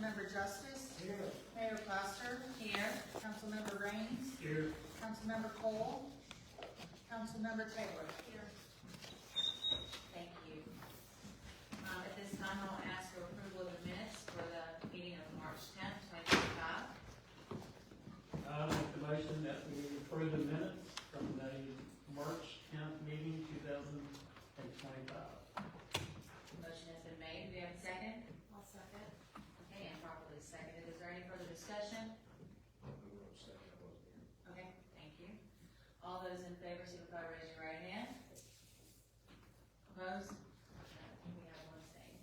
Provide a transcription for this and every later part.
Councilmember Justice. Here. Mayor Plaster. Here. Councilmember Raines. Here. Councilmember Cole. Councilmember Taylor. Here. Thank you. At this time, I'll ask for approval of the minutes for the meeting of March 10th, 2025. I'll make the motion that we approve the minutes from the March 10th meeting, 2025. Motion has been made. Do we have a second? I'll second. Okay, and properly seconded. Is there any further discussion? Okay, thank you. All those in favor, signify by raising your right hand. Opposed? We have one staying.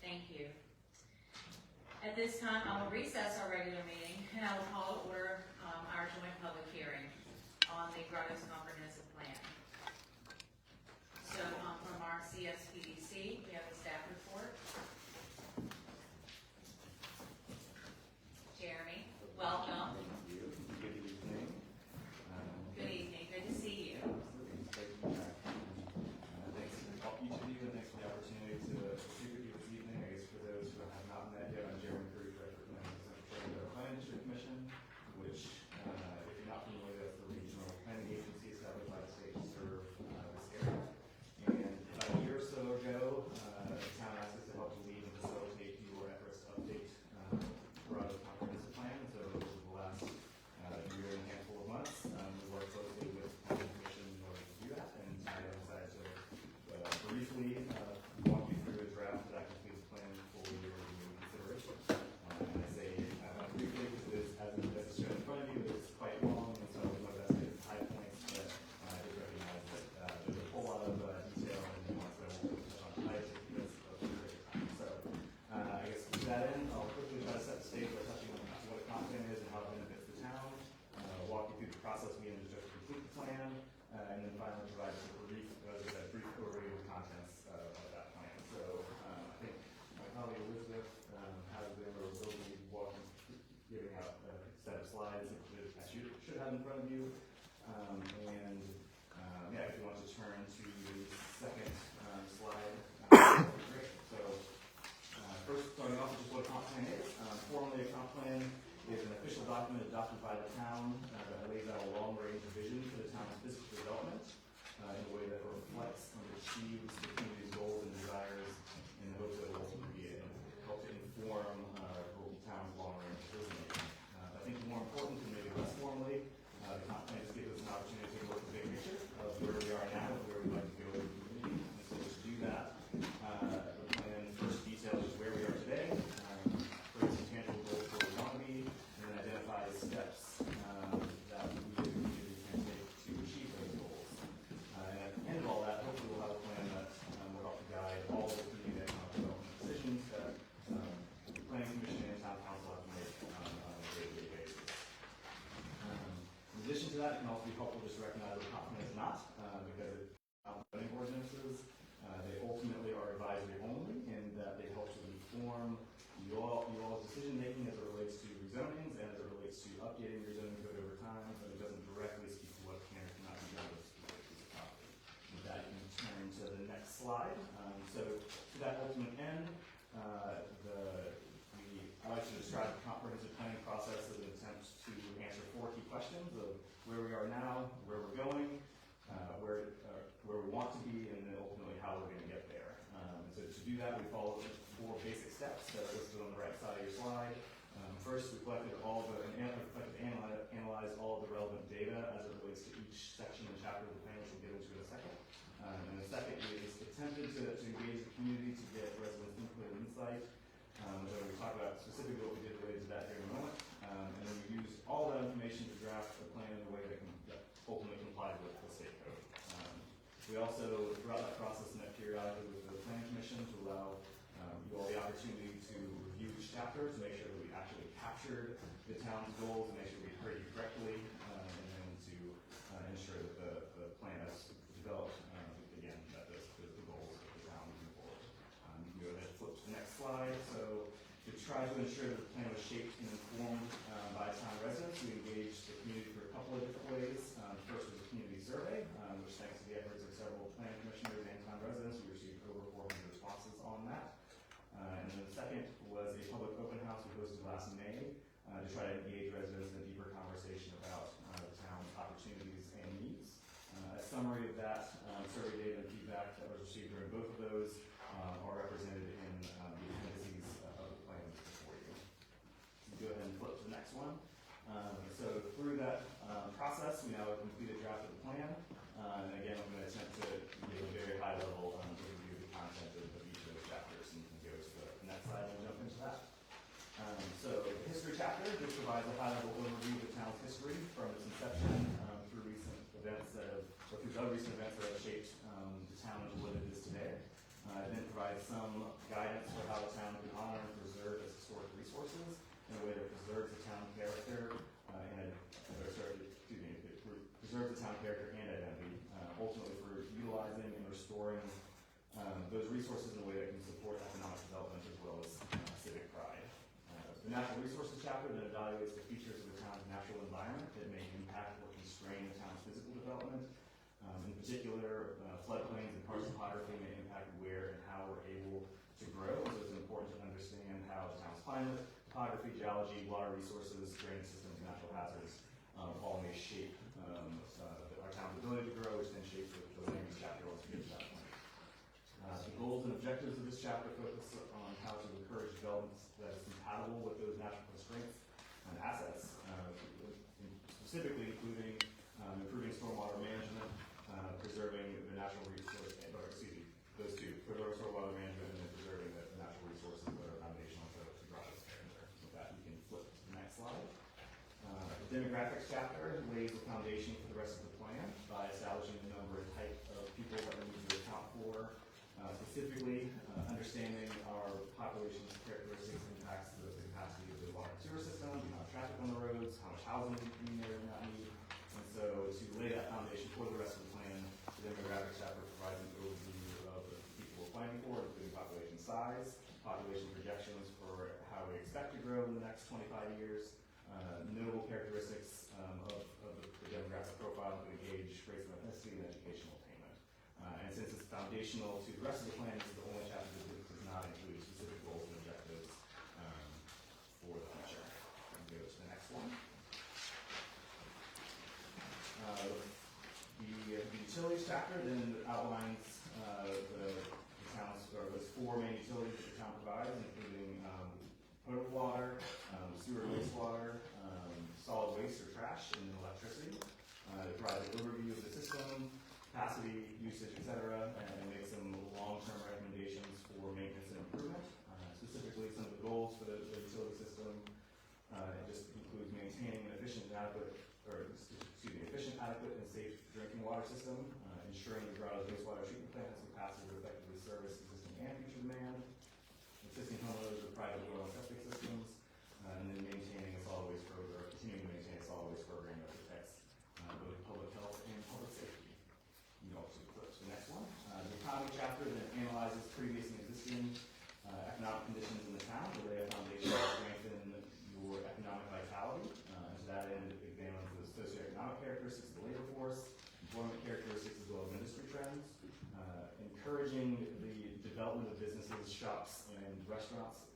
Thank you. At this time, I will recess our regular meeting, and I will call to order our joint public hearing on the Grottoes Comprehensive Plan. So, from our CSPDC, we have the staff report. Jeremy, welcome. Thank you. Good evening. Good evening. Good to see you. Thanks to each of you, and thanks for the opportunity to speak with you this evening. I guess for those who have not met yet, I'm Jeremy Cruz, Director of the Planning District Commission, which, if you're not familiar, that's the regional planning agency established by the state to serve this area. And about a year or so ago, the town asked us to help lead and facilitate your efforts to update Grottoes Comprehensive Plan. So over the last year and a handful of months, we worked closely with the Planning Commission in order to do that, and I decided to briefly walk you through a draft that I completed plan for your review and consideration. And I say briefly because it is, as it's shown in front of you, it's quite long, and so I'll do my best to hit the high points, but I just recognize that there's a whole lot of detail and nuance that I won't touch on tonight just because of the period of time. So I guess to that end, I'll quickly try to set the stage by touching on what a comp plan is and how it benefits the town, walk you through the process we undertook to complete the plan, and then finally provide a brief overview of the contents of that plan. So I think my colleague Elizabeth has the ability to walk you giving out a set of slides that you should have in front of you. Yeah, if you want to turn to the second slide, that would be great. So first, starting off with just what a comp plan is. Formally, a comp plan is an official document adopted by the town that lays out a long-range vision for the town's physical development in a way that reflects and achieves the community's goals and desires in the hopes that it will ultimately help to inform the town's long-range decision making. I think more important and maybe less formally, the comp plan just gives us an opportunity to take a look at the big picture of where we are now and where we'd like to go as a community. And so to do that, the plan first details just where we are today, creates some tangible goals for where we want to be, and then identifies steps that we as a community can take to achieve those goals. And at the end of all that, hopefully we'll have a plan that will help to guide all the community economic development decisions that the Planning Commission and Town Council have to make on a day-to-day basis. In addition to that, it can also be helpful just to recognize what a comp plan is not, because it's not zoning ordinances. They ultimately are advisory only, in that they help to inform you all's decision making as it relates to rezonings and as it relates to updating your zoning code over time, but it doesn't directly speak to what can or cannot be done with a specific piece of property. With that, you can turn to the next slide. So to that ultimate end, I like to describe the comprehensive planning process as an attempt to answer 4 key questions of where we are now, where we're going, where we want to be, and then ultimately how we're going to get there. So to do that, we follow 4 basic steps that are listed on the right side of your slide. First, we collected analyzed all of the relevant data as it relates to each section and chapter of the plan, which we'll get into in a second. And the second is attempted to engage the community to get residents' input and insight. So we talk about specifically what we did related to that here in a moment. And then we used all that information to draft a plan in a way that ultimately complies with the state code. We also, throughout that process, met periodically with the Planning Commission to allow you all the opportunity to review each chapter to make sure that we actually captured the town's goals and make sure we heard you correctly, and then to ensure that the plan has developed, again, that the goals of the town moving forward. You can go ahead and flip to the next slide. So to try to ensure that the plan was shaped and informed by town residents, we engaged the community for a couple of different ways. First was a community survey, which thanks to the efforts of several planning commissioners and town residents, we received over 400 responses on that. And then the second was last May to try to engage residents in a deeper conversation about the town's opportunities and needs. A summary of that survey data and feedback that was received during both of those are represented in the appendices of the plan before you. Go ahead and flip to the next one. So through that process, we now have a completed draft of the plan. And again, I'm going to attempt to give a very high level overview of the content of each of those chapters, and you can go to the next slide and jump into that. So the history chapter just provides a high level overview of the town's history from its inception through recent events or through other recent events that have shaped the town into what it is today. It then provides some guidance for how the town can honor and preserve its historic resources in a way that preserves the town character preserves the town character and identity, ultimately for utilizing and restoring those resources in a way that can support economic development as well as civic pride. The natural resources chapter then evaluates the features of the town's natural environment that may impact or constrain the town's physical development. In particular, floodplains and parts topography may impact where and how we're able to grow, so it's important to understand how the town's climate, topography, geology, water resources, drainage systems, and natural hazards all may shape our town's ability to grow, which then shapes the land use chapter once we get to that point. The goals and objectives of this chapter focus on how to encourage development that is compatible with those natural constraints and assets, specifically including improving stormwater management, preserving the natural resource, those two, preserving stormwater management and then preserving the natural resources that are foundational to Grottoes character. With that, you can flip to the next slide. The demographics chapter lays the foundation for the rest of the plan by establishing the number and type of people that we need to account for, specifically understanding our population's characteristics impacts the capacity of the water and sewer system, the amount of traffic on the roads, how much housing we may or may not need. And so to lay that foundation for the rest of the plan, the demographics chapter provides an overview of the people we're planning for, including population size, population projections for how we expect to grow in the next 25 years, notable characteristics of the demographic profile, including age, race of ethnicity, and educational attainment. And since it's foundational to the rest of the plan, this is the only chapter that does not include specific goals and objectives for the future. Go to the next one. The utilities chapter then outlines the town's, or those four main utilities that the town provides, including potable water, sewer and wastewater, solid waste or trash, and then electricity. It provides an overview of the system, capacity, usage, etc., and makes some long-term recommendations for maintenance and improvement. Specifically, some of the goals for the utility system, it just includes maintaining an efficient, adequate, and safe drinking water system, ensuring the Grottoes wastewater treatment plant has capacity to effectively service existing and future demand, assisting homeowners with private well and septic systems, and then maintaining a solid waste program, continuing to maintain a solid waste program that protects both public health and public safety. You can also flip to the next one. The economy chapter then analyzes previous and existing economic conditions in the town to lay a foundation to strengthen your economic vitality. And to that end, it examines the socioeconomic characteristics of the labor force, employment characteristics as well as industry trends, encouraging the development of businesses, shops, and restaurants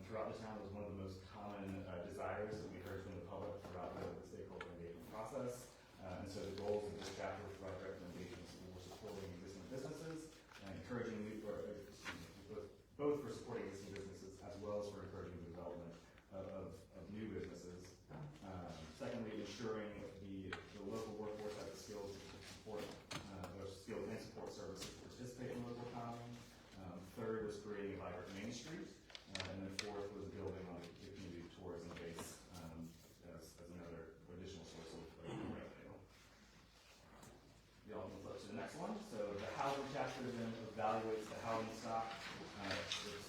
throughout the town was one of the most common desires that we heard from the public throughout the stakeholder engagement process. And so the goals of this chapter provide recommendations for supporting existing businesses and encouraging both for supporting existing businesses as well as for encouraging the development of new businesses. Secondly, ensuring the local workforce has the skills to support those skills and support services to participate in the local economy. Third was creating a vibrant Main Street. And then fourth was building on the community tourism base as another additional source of revenue. Y'all can flip to the next one. So the housing chapter then evaluates the housing stock,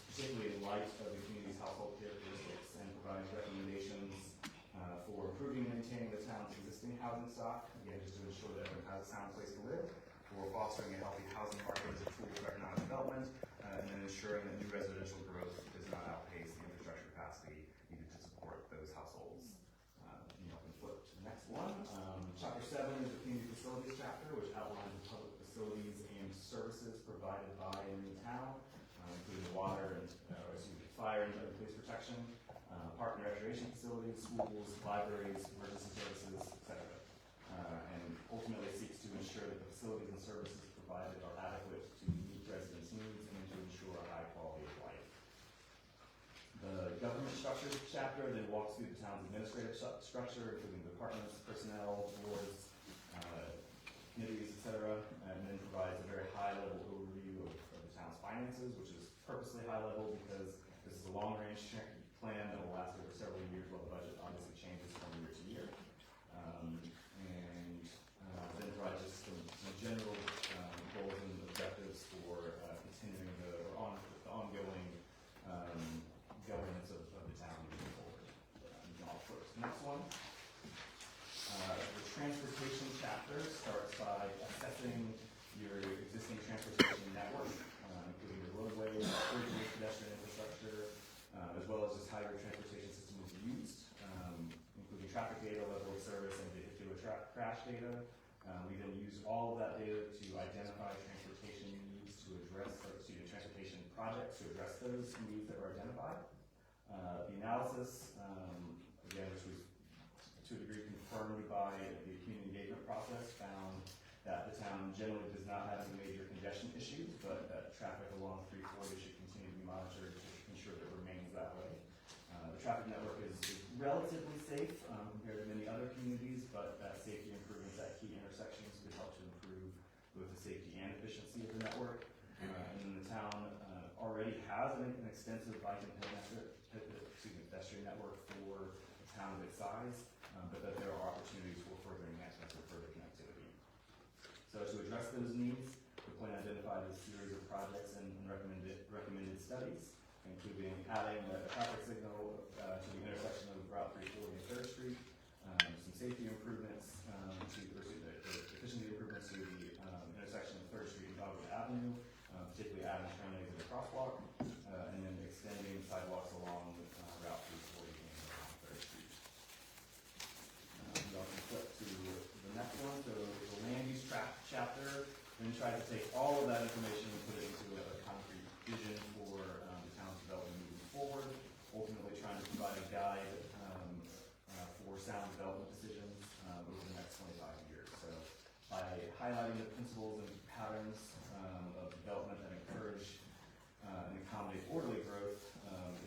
particularly in light of the community's household characteristics, and provides recommendations for improving and maintaining the town's existing housing stock, again, just to ensure that everyone has a sound place to live, for fostering a healthy housing market as a tool for economic development, and then ensuring that new residential growth does not outpace the infrastructure capacity needed to support those households. You can flip to the next one. Chapter 7 is the community facilities chapter, which outlines the public facilities and services provided by and in the town, including water and fire and police protection, park and recreation facilities, schools, libraries, emergency services, etc. And ultimately seeks to ensure that the facilities and services provided are adequate to meet residents' needs and to ensure a high quality of life. The government structure chapter then walks through the town's administrative structure, including departments, personnel, boards, committees, etc., and then provides a very high-level overview of the town's finances, which is purposely high-level because this is a long-range plan that will last over several years, while the budget obviously changes from year to year. Then provides just some general goals and objectives for continuing the ongoing governance of the town moving forward. I'll first. Next one. The transportation chapter starts by assessing your existing transportation network, including your roadways, bridges, pedestrian infrastructure, as well as just how your transportation system is used, including traffic data, level of service, and vehicular crash data. We then use all of that data to identify transportation needs transportation projects to address those needs that were identified. The analysis, again, which was to a degree confirmed by the community engagement process, found that the town generally does not have any major congestion issues, but that traffic along 340 should continue to be monitored to ensure that it remains that way. The traffic network is relatively safe compared to many other communities, but safety improvements at key intersections could help to improve both the safety and efficiency of the network. And then the town already has an extensive bike and pedestrian network for a town of its size, but that there are opportunities for furthering access or further connectivity. So to address those needs, the plan identified a series of projects and recommended studies, including adding a traffic signal to the intersection of Route 340 and 3rd Street, some safety improvements the efficiency improvements to the intersection of 3rd Street and Dogwood Avenue, particularly adding turn lanes and a crosswalk, and then extending sidewalks along Route 340 and 3rd Street. I'll flip to the next one. So the land use chapter then tried to take all of that information and put it into a concrete vision for the town's development moving forward, ultimately trying to provide a guide for sound development decisions over the next 25 years. So by highlighting the principles and patterns of development that encourage and accommodate orderly growth,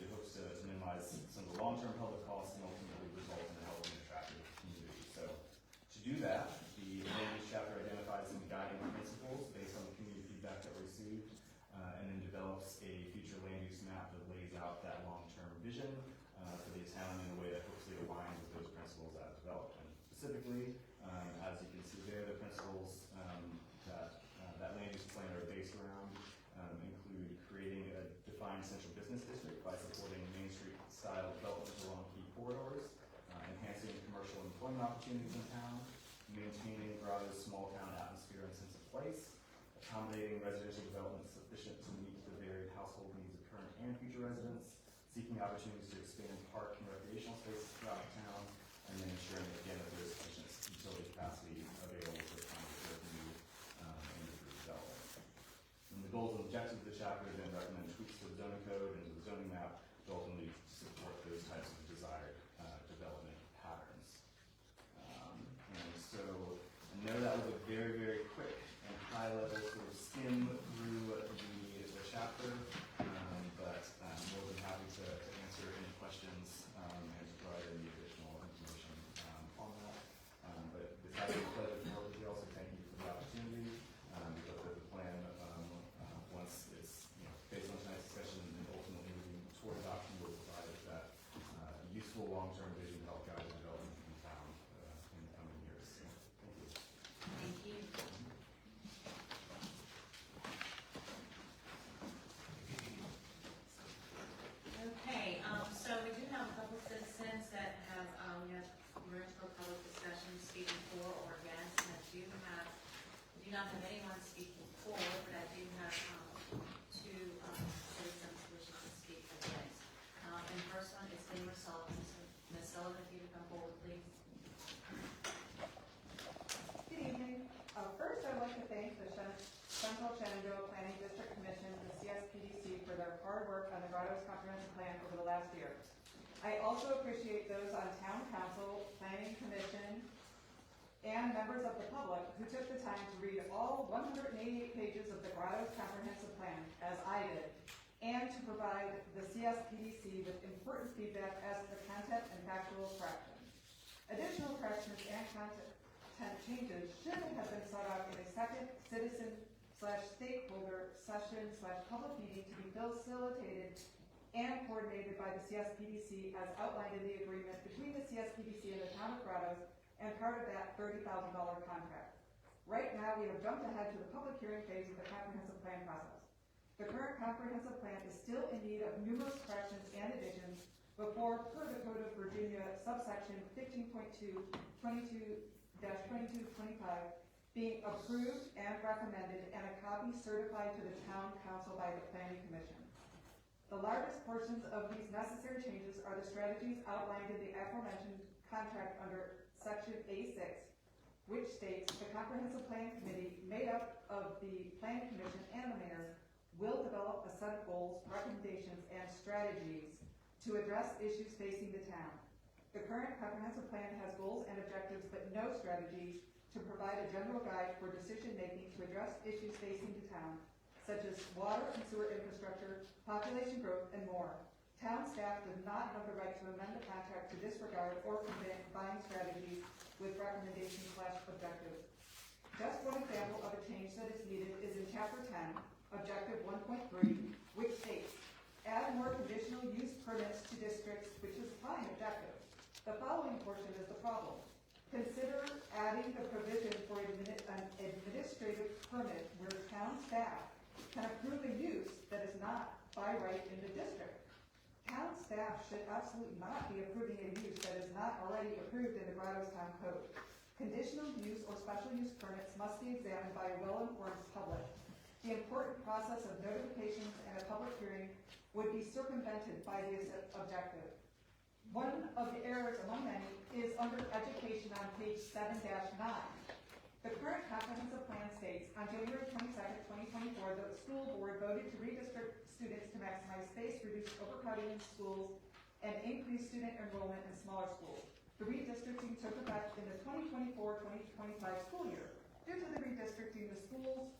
it hopes to minimize some of the long-term public costs and ultimately result in a healthy and attractive community. So to do that, the land use chapter identifies some guiding principles based on the community feedback that we received, and then develops a future land use map that lays out that long-term vision for the town in a way that hopefully aligns with those principles as developed. And specifically, as you can see there, the principles that land use plan are based around include creating a defined central business district by supporting Main Street style development along key corridors, enhancing commercial employment opportunities in town, maintaining Grottoes' small town atmosphere and sense of place, accommodating residential development sufficient to meet the varied household needs of current and future residents, seeking opportunities to expand park and recreational spaces throughout the town, and then ensuring that, again, that there is sufficient utility capacity available for the town to serve new and improved development. And the goals and objectives of the chapter then recommend tweaks to the zoning code and to the zoning map to ultimately support those types of desired development patterns. And so I know that was a very, very quick and high level sort of skim through the chapter, but I'm more than happy to answer any questions and to provide any additional information on that. But it's having a pleasure to work with you. Also, thank you for the opportunity. We hope that the plan, once it's based on tonight's discussion and ultimately moving toward adoption, will provide that useful long-term vision to help guide the development of the town in the coming years. So, thank you. Thank you. Okay, so we do have a couple of citizens that have, we have room for public discussion, speaking for or against, and we do not have anyone speaking for, but I do have, two, citizens wishing to speak against. And the first one is Taylor Sullivan. Ms. Sullivan, if you would come forward, please. Good evening. First, I'd like to thank the Central Shenandoah Planning District Commission and the CSPDC for their hard work on the Grottoes Comprehensive Plan I also appreciate those on town council, planning commission, and members of the public who took the time to read all 188 pages of the Grottoes Comprehensive Plan, as I did, and to provide the CSPDC with important feedback as to the content and factual corrections. Additional corrections and content changes should have been sought out in a second citizen/stakeholder session/public meeting to be facilitated and coordinated by the CSPDC as outlined in the agreement between the CSPDC and the town of Grottoes and part of that $30,000 contract. Right now, we have jumped ahead to the public hearing phase of the comprehensive plan process. The current comprehensive plan is still in need of numerous corrections and additions before, per the Code of Virginia, subsection 15.2, 22-2225, being approved and recommended, and a copy certified to the town council by the planning commission. The largest portions of these necessary changes are the strategies outlined in the aforementioned contract under section A6, which states the comprehensive plan committee, made up of the planning commission and the mayor, will develop a set of goals, recommendations, and strategies to address issues facing the town. The current comprehensive plan has goals and objectives, but no strategies to provide a general guide for decision-making to address issues facing the town, such as water and sewer infrastructure, population growth, and more. Town staff does not have the right to amend the contract to disregard or combine strategies with recommendations/objectives. Just one example of a change that is needed is in Chapter 10, Objective 1.3, which states, add more conditional use permits to districts, which is a fine objective. The following portion is the problem. Consider adding the provision for an administrative permit where town staff can approve a use that is not by right in the district. Town staff should absolutely not be approving a use that is not already approved in the Grottoes Town Code. Conditional use or special use permits must be examined by a well-informed public. The important process of notifications and a public hearing would be circumvented by this objective. One of the errors among many is under education on page 7-9. The current comprehensive plan states, on January 22nd, 2024, the school board voted to redistrict students to maximize space, reduce overcrowding in schools, and increase student enrollment in smaller schools. The redistricting took effect in the 2024-2025 school year. Due to the redistricting, the students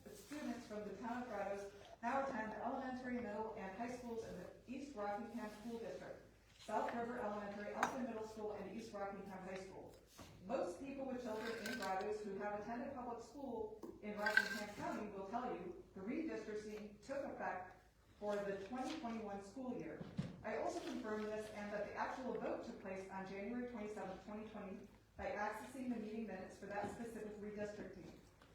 from the town of Grottoes now attend elementary, middle, and high schools in the East Rockingham School District, South River Elementary, Elton Middle School, and East Rockingham High School. Most people with children in Grottoes who have attended public school in Rockingham County will tell you the redistricting took effect for the 2021 school year. I also confirm this and that the actual vote took place on January 27th, 2020 by accessing the meeting minutes for that specific redistricting.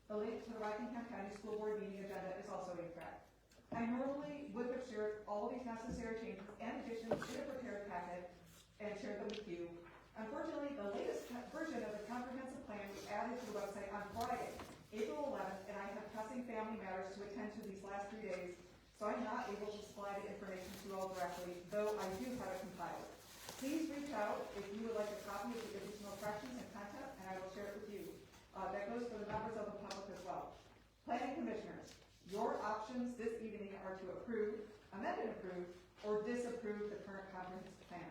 The link to the Rockingham County School Board meeting agenda is also incorrect. I normally would have shared all of these necessary changes and additions in a prepared packet and shared them with you. Unfortunately, the latest version of the comprehensive plan was added to the website on Friday, April 11th, and I have pressing family matters to attend to these last 3 days, so I'm not able to supply the information to you all directly, though I do have it compiled. Please reach out if you would like a copy of the additional corrections and content, and I will share it with you. That goes for the members of the public as well. Planning commissioners, your options this evening are to approve, amend and approve, or disapprove the current comprehensive plan.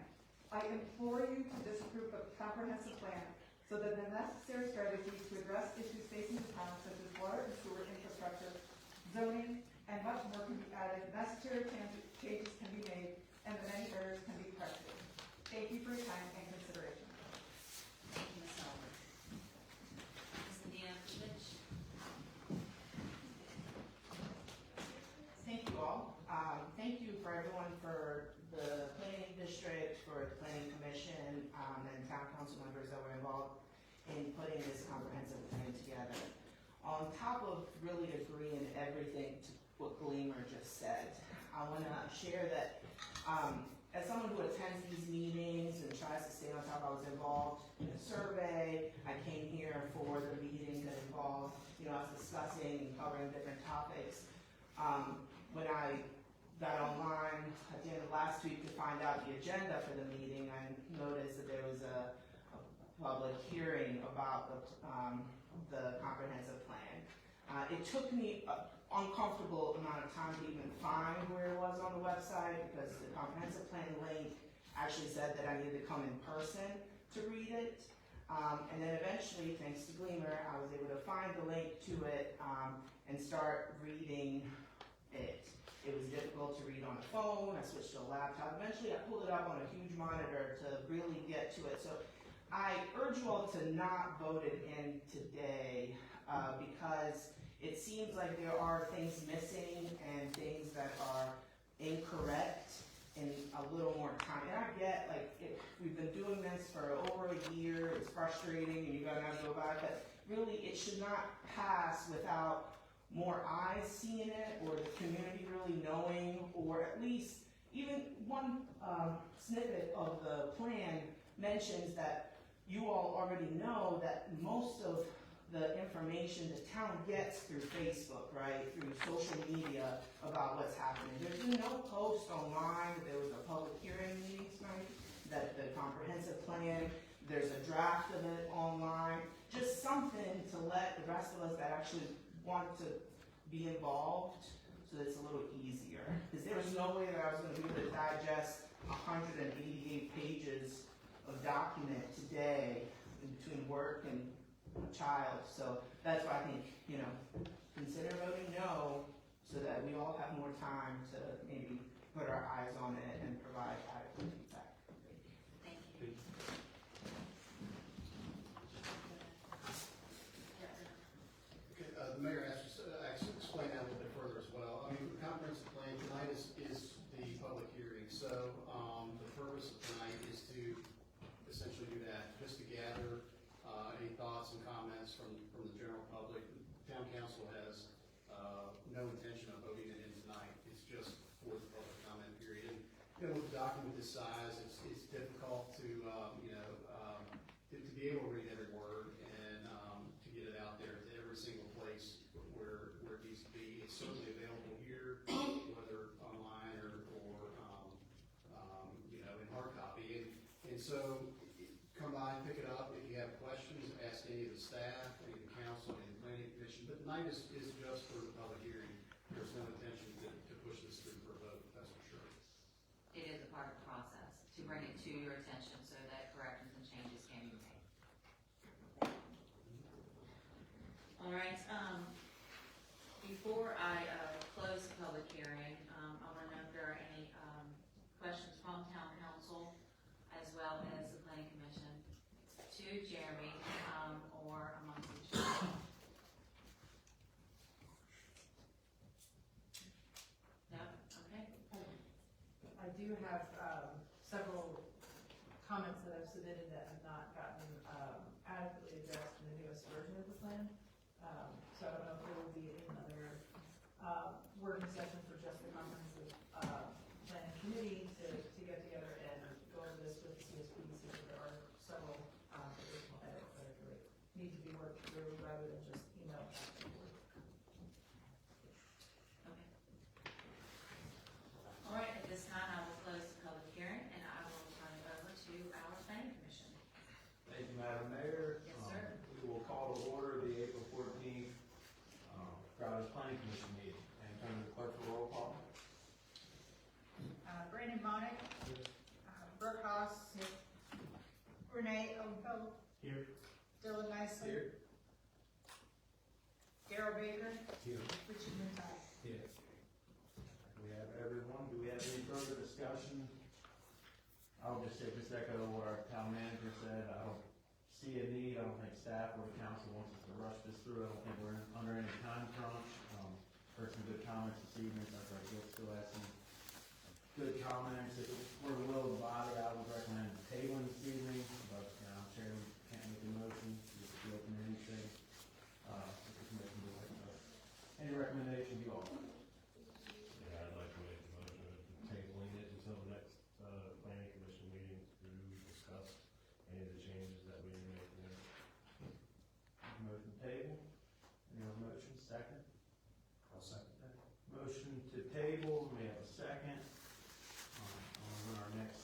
I implore you to disapprove the comprehensive plan so that the necessary strategies to address issues facing the town, such as water and sewer infrastructure, zoning, and much more can be added, necessary changes can be made, and the many errors can be corrected. Thank you for your time and consideration. Thank you, Ms. Albert. Ms. Diakovich? Thank you all. Thank you for everyone for the planning district, for the planning commission, and town council members that were involved in putting this comprehensive plan together. On top of really agreeing everything to what Gleamer just said, I want to share that as someone who attends these meetings and tries to stay on top, I was involved in a survey. I came here for the meeting that involved, us discussing and covering different topics. When I got online at the end of last week to find out the agenda for the meeting, I noticed that there was a public hearing about the comprehensive plan. It took me an uncomfortable amount of time to even find where it was on the website because the comprehensive plan link actually said that I needed to come in person to read it. And then eventually, thanks to Gleamer, I was able to find the link to it and start reading it. It was difficult to read on a phone. I switched to a laptop. Eventually, I pulled it up on a huge monitor to really get to it. So I urge you all to not vote it in today because it seems like there are things missing and things that are incorrect in a little more time. And I get, like, we've been doing this for over a year, it's frustrating, and you're gonna have to go back, but really, it should not pass without more eyes seeing it, or the community really knowing, or at least even one snippet of the plan mentions that you all already know that most of the information the town gets through Facebook, right, through social media about what's happening. There's been no post online, there was a public hearing meeting tonight, that the comprehensive plan, there's a draft of it online, just something to let the rest of us that actually want to be involved so that it's a little easier. Because there was no way that I was going to be able to digest 188 pages of document today in between work and a child. So that's why I think, consider voting no so that we all have more time to maybe put our eyes on it and provide adequate feedback. Thank you. Okay, the mayor asked us to explain that a little bit further as well. I mean, the comprehensive plan tonight is the public hearing. So the purpose of tonight is to essentially do that, just to gather any thoughts and comments from the general public. The town council has no intention of voting it in tonight. It's just for the public comment period. And with a document this size, it's difficult to be able to read every word and to get it out there to every single place where it needs to be. It's certainly available here, whether online or in hard copy. And so come by and pick it up. If you have questions, ask any of the staff, any of the council, any of the planning commission. But tonight is just for the public hearing. There's no intention to push this through for a vote, that's for sure. It is a part of the process to bring it to your attention so that corrections and changes can be made. All right, before I close the public hearing, I want to know if there are any questions from town council as well as the planning commission to Jeremy or amongst each other. No? Okay. I do have several comments that I've submitted that have not gotten adequately addressed in the newest version of the plan. So I don't know if there will be another working session for just the comprehensive planning committee to get together and go over this with the CSP, so that there are several additional edits that I feel like need to be worked through rather than just email back and forth. Okay. All right, at this time, I will close the public hearing and I will turn it over to our planning commission. Thank you, Madam Mayor. Yes, sir. We will call to order the April 14th Grottoes Planning Commission meeting. And turn to the clerk for roll call. Brandon Monick. Brooke Haas. Renee Odenfeld. Here. Dylan Nicely. Here. Darrell Baker. Here. Richard Mintai. Here. We have everyone. Do we have any further discussion? I'll just echo what our town manager said. I don't see a need. I don't think staff or the council wants us to rush this through. I don't think we're under any time crunch. Heard some good comments this evening. I think we'll still have some good comments. If it were the will of the body, I would recommend tabling this evening, but I'm sure we can't make a motion. Just be open to anything. If the commission would like to. Any recommendation, you all? Yeah, I'd like to make a motion to tabling it until the next planning commission meeting to discuss any of the changes that we make there. Motion table. Any other motion? Second? I'll second that. Motion to table. We have a second. On our next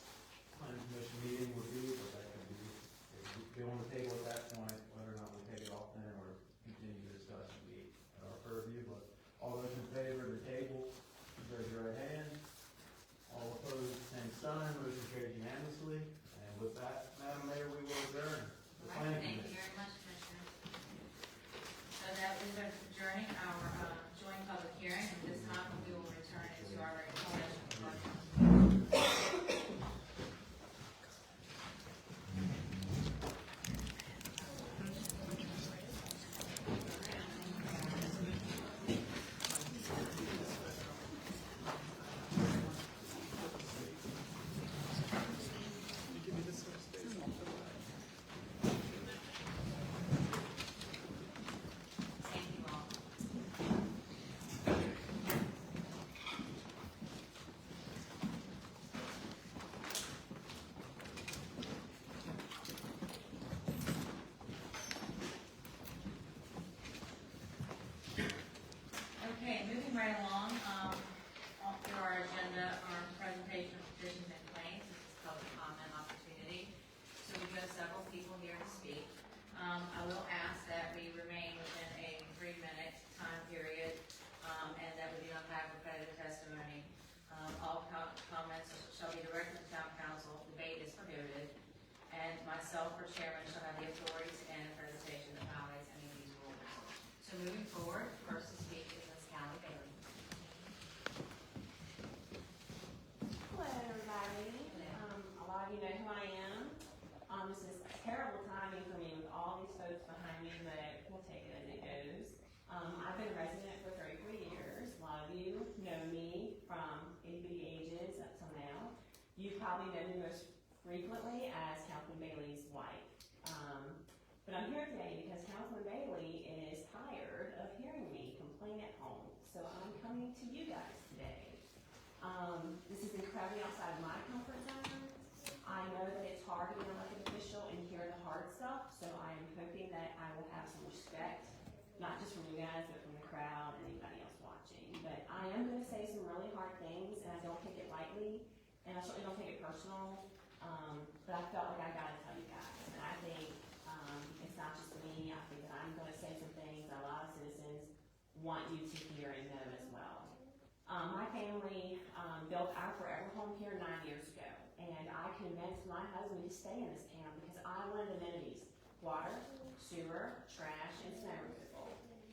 myself or chairman shall have the authority to end a presentation that violates any of these rules. So moving forward, first to speak is Ms. Callie Bailey. Hello, everybody. A lot of you know who I am. This is terrible timing for me with all these folks behind me, but we'll take it as it goes. I've been a resident for 33 years. A lot of you know me from itty-bitty ages up till now. You probably know me most frequently as Councilman Bailey's wife. But I'm here today because Councilman Bailey is tired of hearing me complain at home. So I'm coming to you guys today. This is incredibly outside of my comfort zone. I know that it's hard to be an elected official and hear the hard stuff, so I am hoping that I will have some respect, not just from you guys, but from the crowd and anybody else watching. But I am going to say some really hard things, and I don't take it lightly, and I certainly don't take it personal, but I felt like I got to tell you guys. And I think it's not just me. I think that I'm going to say some things that a lot of citizens want you to hear and know as well. My family built our forever home here 9 years ago, and I convinced my husband to stay in this town because I wanted amenities: water, sewer, trash, and snow removal.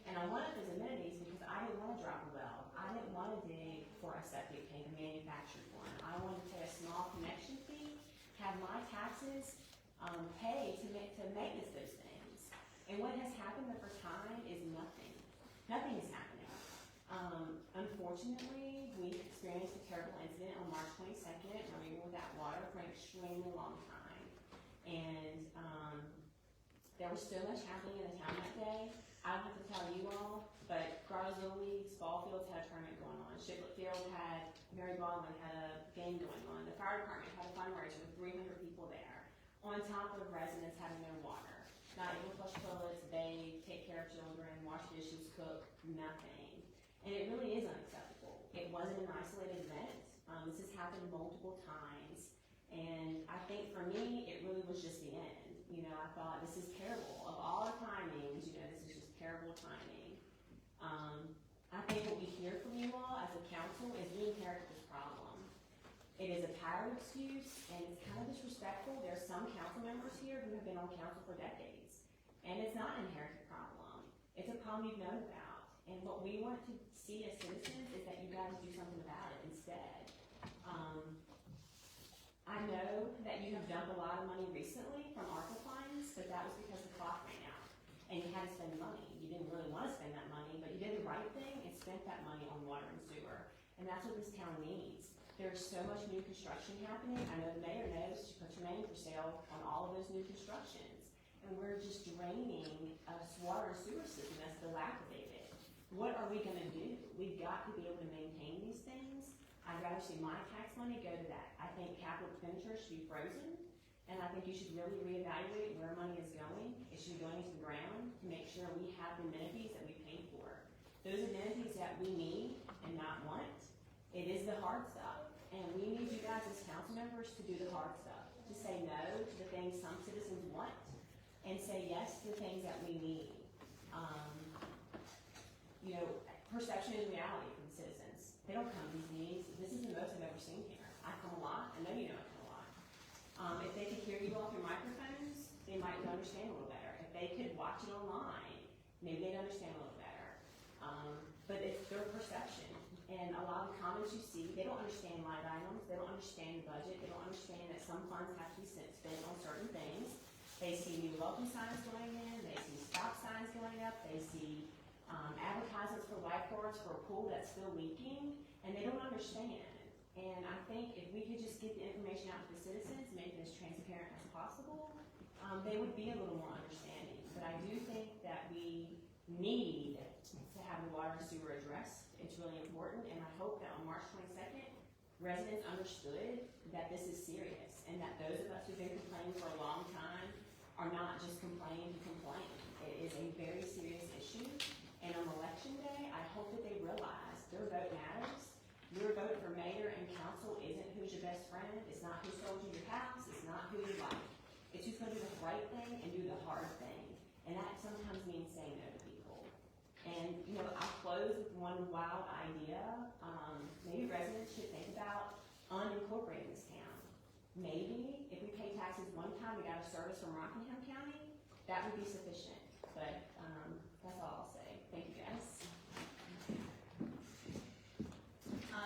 And I wanted those amenities because I didn't want to drop a well. I didn't want to dig for a septic tank, a manufactured one. I wanted to pay a small connection fee, have my taxes pay to maintenance those things. And what has happened the first time is nothing. Nothing is happening. Unfortunately, we experienced a terrible incident on March 22nd where we were without water for an extremely long time. And there was so much happening in the town that day. I don't have to tell you all, but Grottoes Little Leagues, ball fields had a tournament going on. Shiplet Field had, Mary Baldwin had a game going on. The fire department had a fundraiser with 300 people there, on top of residents having their water. Not able to flush toilets, bathe, take care of children, wash dishes, cook, nothing. And it really is unacceptable. It wasn't an isolated event. This has happened multiple times. And I think for me, it really was just the end. You know, I thought, this is terrible. Of all the timings, you know, this is just terrible timing. I think what we hear from you all as a council is we inherit this problem. It is a tired excuse, and it's kind of disrespectful. There are some council members here who have been on council for decades. And it's not an inherited problem. It's a problem you've known about. And what we want to see as citizens is that you guys do something about it instead. I know that you have dumped a lot of money recently from ARPA funds, but that was because the clock ran out and you had to spend money. You didn't really want to spend that money, but you did the right thing and spent that money on water and sewer. And that's what this town needs. There's so much new construction happening. I know the mayor knows she put your name for sale on all of those new constructions. And we're just draining a water and sewer system that's dilapidated. What are we gonna do? We've got to be able to maintain these things. I'd rather see my tax money go to that. I think capital expenditures should be frozen, and I think you should really reevaluate where money is going. It should be going into the ground to make sure we have the amenities that we paid for. Those amenities that we need and not want, it is the hard stuff. And we need you guys as council members to do the hard stuff, to say no to the things some citizens want, and say yes to the things that we need. You know, perception is reality from the citizens. They don't come to these meetings. This is the most I've ever seen here. I come a lot. I know you know I come a lot. If they could hear you all through microphones, they might understand a little better. If they could watch it online, maybe they'd understand a little better. But it's their perception. And a lot of the comments you see, they don't understand line items. They don't understand the budget. They don't understand that some funds have to be spent on certain things. They see new welcome signs going in. They see stop signs going up. They see advertisements for lifeguards for a pool that's still leaking, and they don't understand. And I think if we could just get the information out to the citizens, make it as transparent as possible, they would be a little more understanding. But I do think that we need to have the water and sewer addressed. It's really important, and I hope that on March 22nd, residents understood that this is serious, and that those of us who've been complaining for a long time are not just complaining to complain. It is a very serious issue. And on election day, I hope that they realize their vote matters. Your vote for mayor and council isn't who's your best friend. It's not who sold you your house. It's not who you like. It's who's going to do the right thing and do the hard thing. And that sometimes means saying no to people. And, you know, I'll close with one wild idea. Maybe residents should think about unincorporating this town. Maybe if we pay taxes one time time we got a service from Rockingham County, that would be sufficient. But, that's all I'll say. Thank you, guys.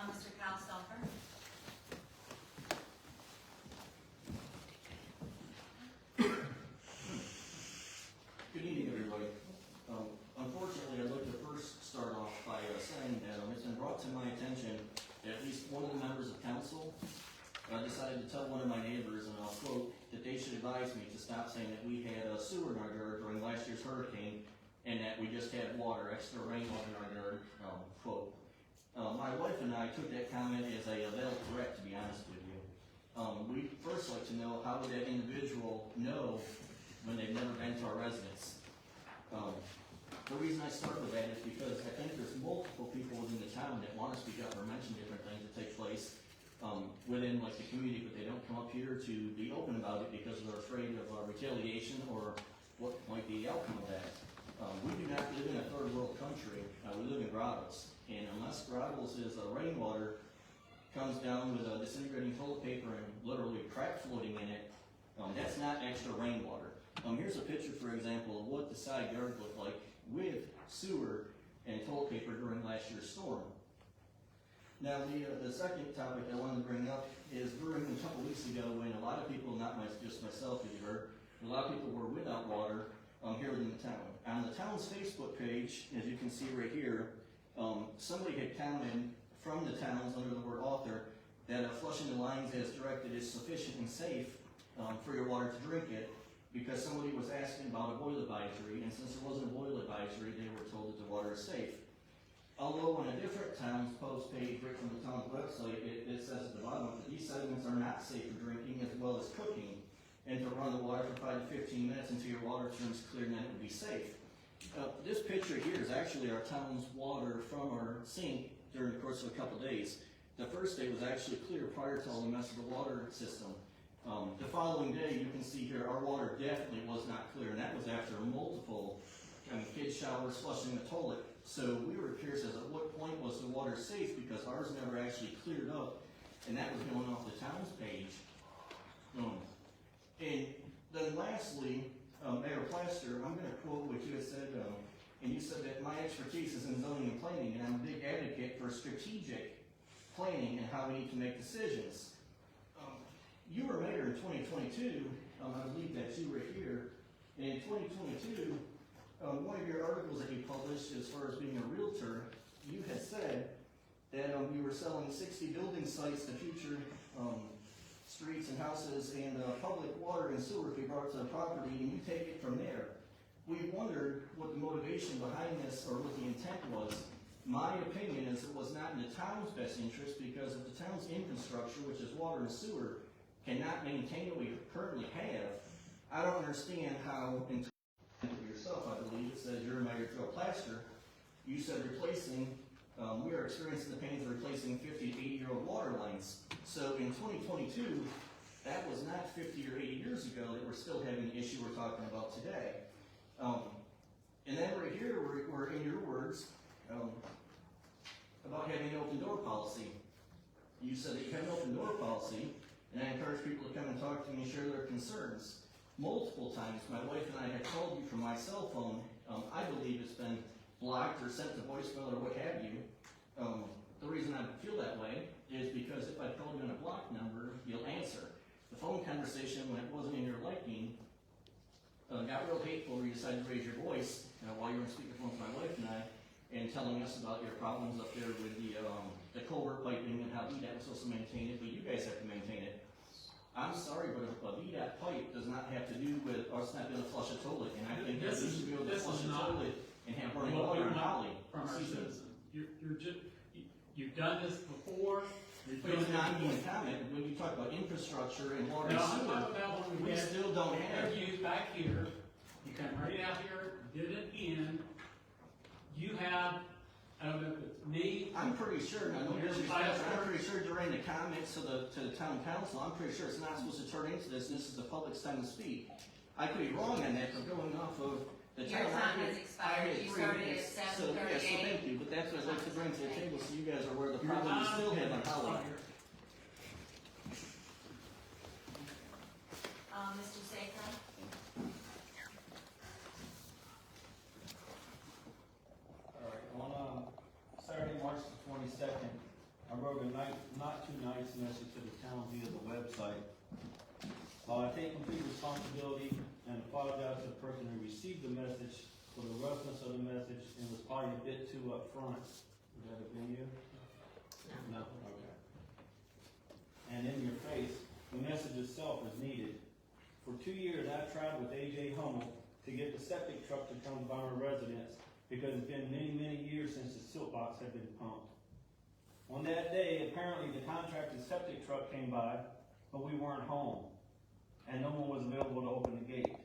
Mr. Kyle Stalker? Good evening, everybody. Unfortunately, I'd like to first start off by saying that it's been brought to my attention that at least one of the members of council decided to tell one of my neighbors, and I'll quote, that they should advise me to stop saying that we had a sewer in our yard during last year's hurricane and that we just had water, extra rainwater in our yard, quote. My wife and I took that comment as a veiled threat, to be honest with you. We'd first like to know, how would that individual know when they've never been to our residence? The reason I start with that is because I think there's multiple people within the town that want to speak up or mention different things that take place within like the community, but they don't come up here to be open about it because they're afraid of retaliation or what might be the outcome of that. We do not live in a third world country. We live in Grottoes, and unless Grottoes is rainwater comes down with disintegrating toilet paper and literally crap floating in it, that's not extra rainwater. Here's a picture, for example, of what the side yard looked like with sewer and toilet paper during last year's storm. Now, the second topic I wanted to bring up is during a couple weeks ago when a lot of people, not just myself, as you heard, a lot of people were without water here within the town. On the town's Facebook page, as you can see right here, somebody had commented from the towns under the word author that flushing the lines as directed is sufficient and safe for your water to drink it, because somebody was asking about a boil advisory, and since there wasn't a boil advisory, they were told that the water is safe. Although on a different town's post page, right from the town's website, it says at the bottom that these sediments are not safe for drinking as well as cooking, and to run the water for 5 to 15 minutes until your water turns clear, and then it would be safe. This picture here is actually our town's water from our sink during the course of a couple days. The first day was actually clear prior to all the mess of the water system. The following day, you can see here, our water definitely was not clear, and that was after multiple kid showers flushing the toilet. So we were curious as at what point was the water safe, because ours never actually cleared up, and that was going off the town's page. And then lastly, Mayor Plaster, I'm going to quote what you had said, and you said that my expertise is in zoning and planning, and I'm a big advocate for strategic planning and how we need to make decisions. You were mayor in 2022, I believe that's you right here, and in 2022, one of your articles that you published as far as being a realtor, you had said that you were selling 60 building sites to future streets and houses and public water and sewer to be brought to the property, and you take it from there. We wondered what the motivation behind this or what the intent was. My opinion is it was not in the town's best interest, because if the town's infrastructure, which is water and sewer, cannot maintain what we currently have, I don't understand how, in yourself, I believe it says you're Mayor Joe Plaster, you said replacing, we are experiencing the pains of replacing 50 to 80-year-old water lines. So in 2022, that was not 50 or 80 years ago that we're still having the issue we're talking about today. And then right here, we're in your words about having an open door policy. You said that you have an open door policy, and I encourage people to come and talk to me and share their concerns. Multiple times, my wife and I have called you from my cell phone. I believe it's been blocked or sent to voicemail or what have you. The reason I feel that way is because if I call you on a blocked number, you'll answer. The phone conversation, when it wasn't in your liking, got real hateful where you decided to raise your voice while you were on speakerphone with my wife and I, and telling us about your problems up there with the culvert piping and how VDOT was supposed to maintain it, but you guys have to maintain it. I'm sorry, but a VDOT pipe does not have to do with us not being able to flush a toilet, and I think that we should be able to flush a toilet and have running water in Holly. From our citizens. You've done this before. But it's not being comment when you talk about infrastructure and water and No, I'm sewer. talking about when we had still don't have. interviews back here. You come right out here, did it in. You have, I don't know if it's me. I'm pretty sure, no disrespect, I'm pretty sure during the comments to the town council, I'm pretty sure it's not supposed to turn into this, and this is the public's time to speak. I could be wrong on that, but going off of the Your town. time has expired. You started at So 7:38. thank you, but that's what I'd like to bring to the table, so you guys are aware of the problem you still have on Holly. Mr. Sam? broke a not too nice message to the town via the website. I take complete responsibility and apologize to the person who received the message for the roughness of the message and was probably a bit too upfront. Would that have been you? No. Okay. And in your face, the message itself is needed. For 2 years, I've tried with AJ Hummel to get the septic truck to come by our residence because it's been many, many years since the silt box had been pumped. On that day, apparently the contractor's septic truck came by, but we weren't home, and no one was available to open the gate.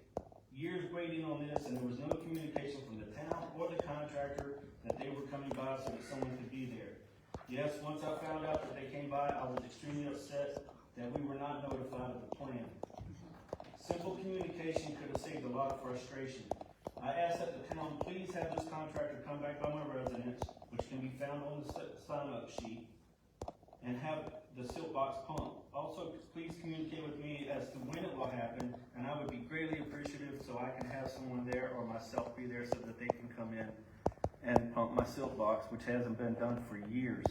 Years waiting on this, and there was no communication from the town or the contractor that they were coming by so that someone could be there. Yes, once I found out that they came by, I was extremely upset that we were not notified of the plan. Simple communication could have saved a lot of frustration. I asked that the town please have this contractor come back by my residence, which can be found on the sign-up sheet, and have the silt box pumped. Also, please communicate with me as to when it will happen, and I would be greatly appreciative so I can have someone there or myself be there so that they can come in and pump my silt box, which hasn't been done for years.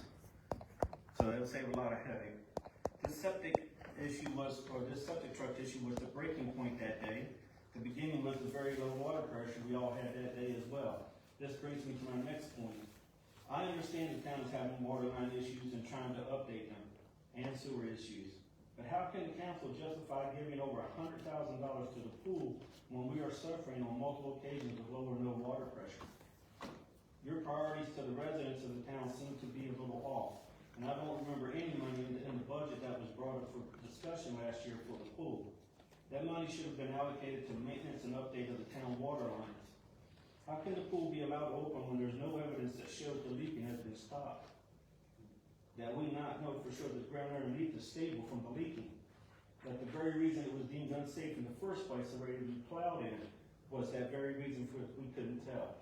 So it'll save a lot of headache. This septic truck issue was the breaking point that day. The beginning was the very low water pressure we all had that day as well. This brings me to my next point. I understand the town is having water line issues and trying to update them, and sewer issues. But how can the council justify giving over $100,000 to the pool when we are suffering on multiple occasions of low or no water pressure? Your priorities to the residents of the town seem to be a little off, and I don't remember any money in the budget that was brought up for discussion last year for the pool. That money should have been allocated to maintenance and update of the town water lines. How can the pool be allowed to open when there's no evidence that shows the leaking has been stopped? That we not know for sure the ground underneath is stable from the leaking. That the very reason it was deemed unsafe in the first place, the way to be plowed in, was that very reason for it we couldn't tell.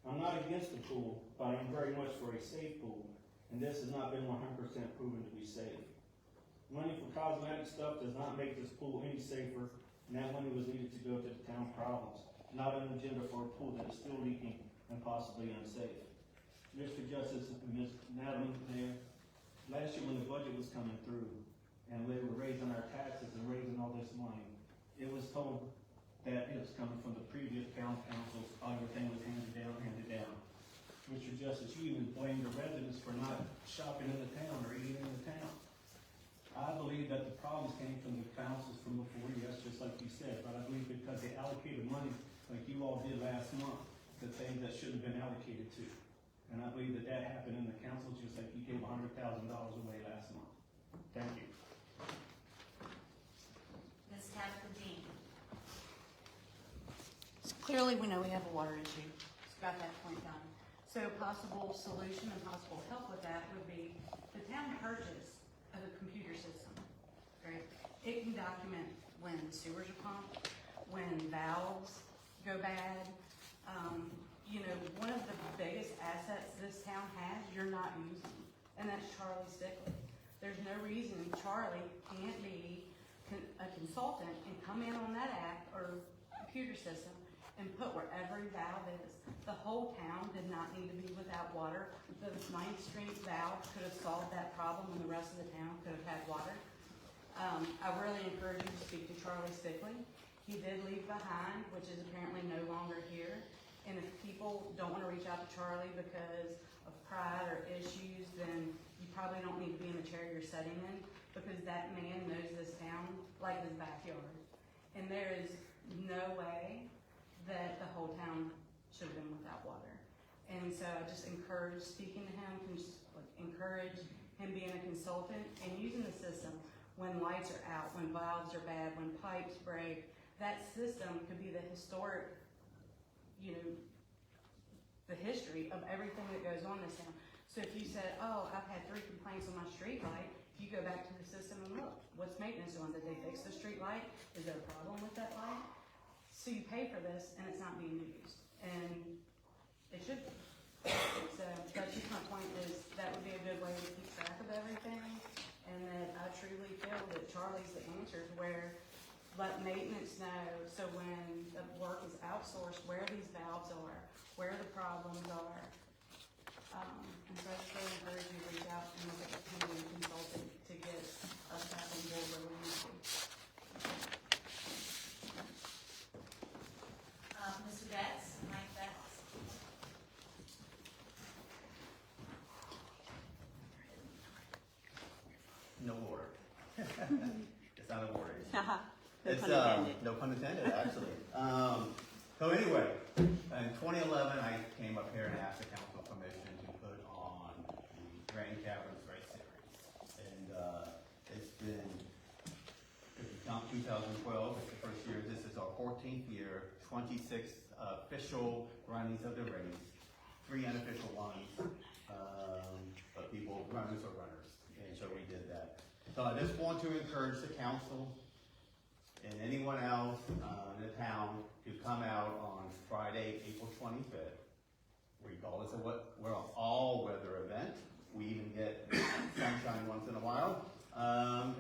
I'm not against the pool, but I'm very much for a safe pool, and this has not been 100% proven to be safe. Money for cosmetic stuff does not make this pool any safer, and that money was needed to go to the town problems, not an agenda for a pool that is still leaking and possibly unsafe. Mr. Justice, Madam Mayor, last year when the budget was coming through, and we were raising our taxes and raising all this money, it was told that it was coming from the previous town councils, everything was handed down. Mr. Justice, you even blamed the residents for not shopping in the town or eating in the town. I believe that the problems came from the councils from before, yes, just like you said, but I believe because they allocated money, like you all did last month, to things that should have been allocated to. And I believe that that happened in the council, just like you gave $100,000 away last month. Thank you. Ms. Tabitha Dean. So clearly, we know we have a water issue. It's got that point done. So possible solution and possible help with that would be the town purchase of a computer system, right? It can document when sewers are pumped, when valves go bad. One of the biggest assets this town has, you're not using, and that's Charlie Stickley. There's no reason Charlie can't be a consultant and come in on that app or computer system and put where every valve is. The whole town did not need to be without water. The 9th Street valve could have solved that problem and the rest of the town could have had water. I really encourage you to speak to Charlie Stickley. He did leave behind, which is apparently no longer here. And if people don't want to reach out to Charlie because of pride or issues, then you probably don't need to be in the chair you're sitting in, because that man knows this town like his backyard. And there is no way that the whole town should have been without water. And so I just encourage speaking to him, encourage him being a consultant and using the system when lights are out, when valves are bad, when pipes break. That system could be the historic, the history of everything that goes on in this town. So if you said, oh, I've had 3 complaints on my street light, you go back to the system and look, what's maintenance on? Did they fix the street light? Is there a problem with that light? So you pay for this and it's not being used. And it should be. So that's just my point, is that would be a good way to keep track of everything. And that I truly feel that Charlie's the answer to where let maintenance know, so when the work is outsourced, where these valves are, where the problems are. And so I just really encourage you to reach out and look at the pending consultant to get us back on board where we need to. Mr. Betts, Mike Betts. No order. It's out of order. No pun intended. No pun intended, actually. So anyway, in 2011, I came up here and asked the council permission to put on the Grand Caverns Race Series. And, it's been, if you count 2012, it's the first year, this is our 14th year, 26 official runnings of the race, 3 unofficial ones, but people, runners are runners. And so we did that. So I just want to encourage the council and anyone else in the town to come out on Friday, April 25th. Regardless of what, we're an all-weather event. We even get sunshine once in a while.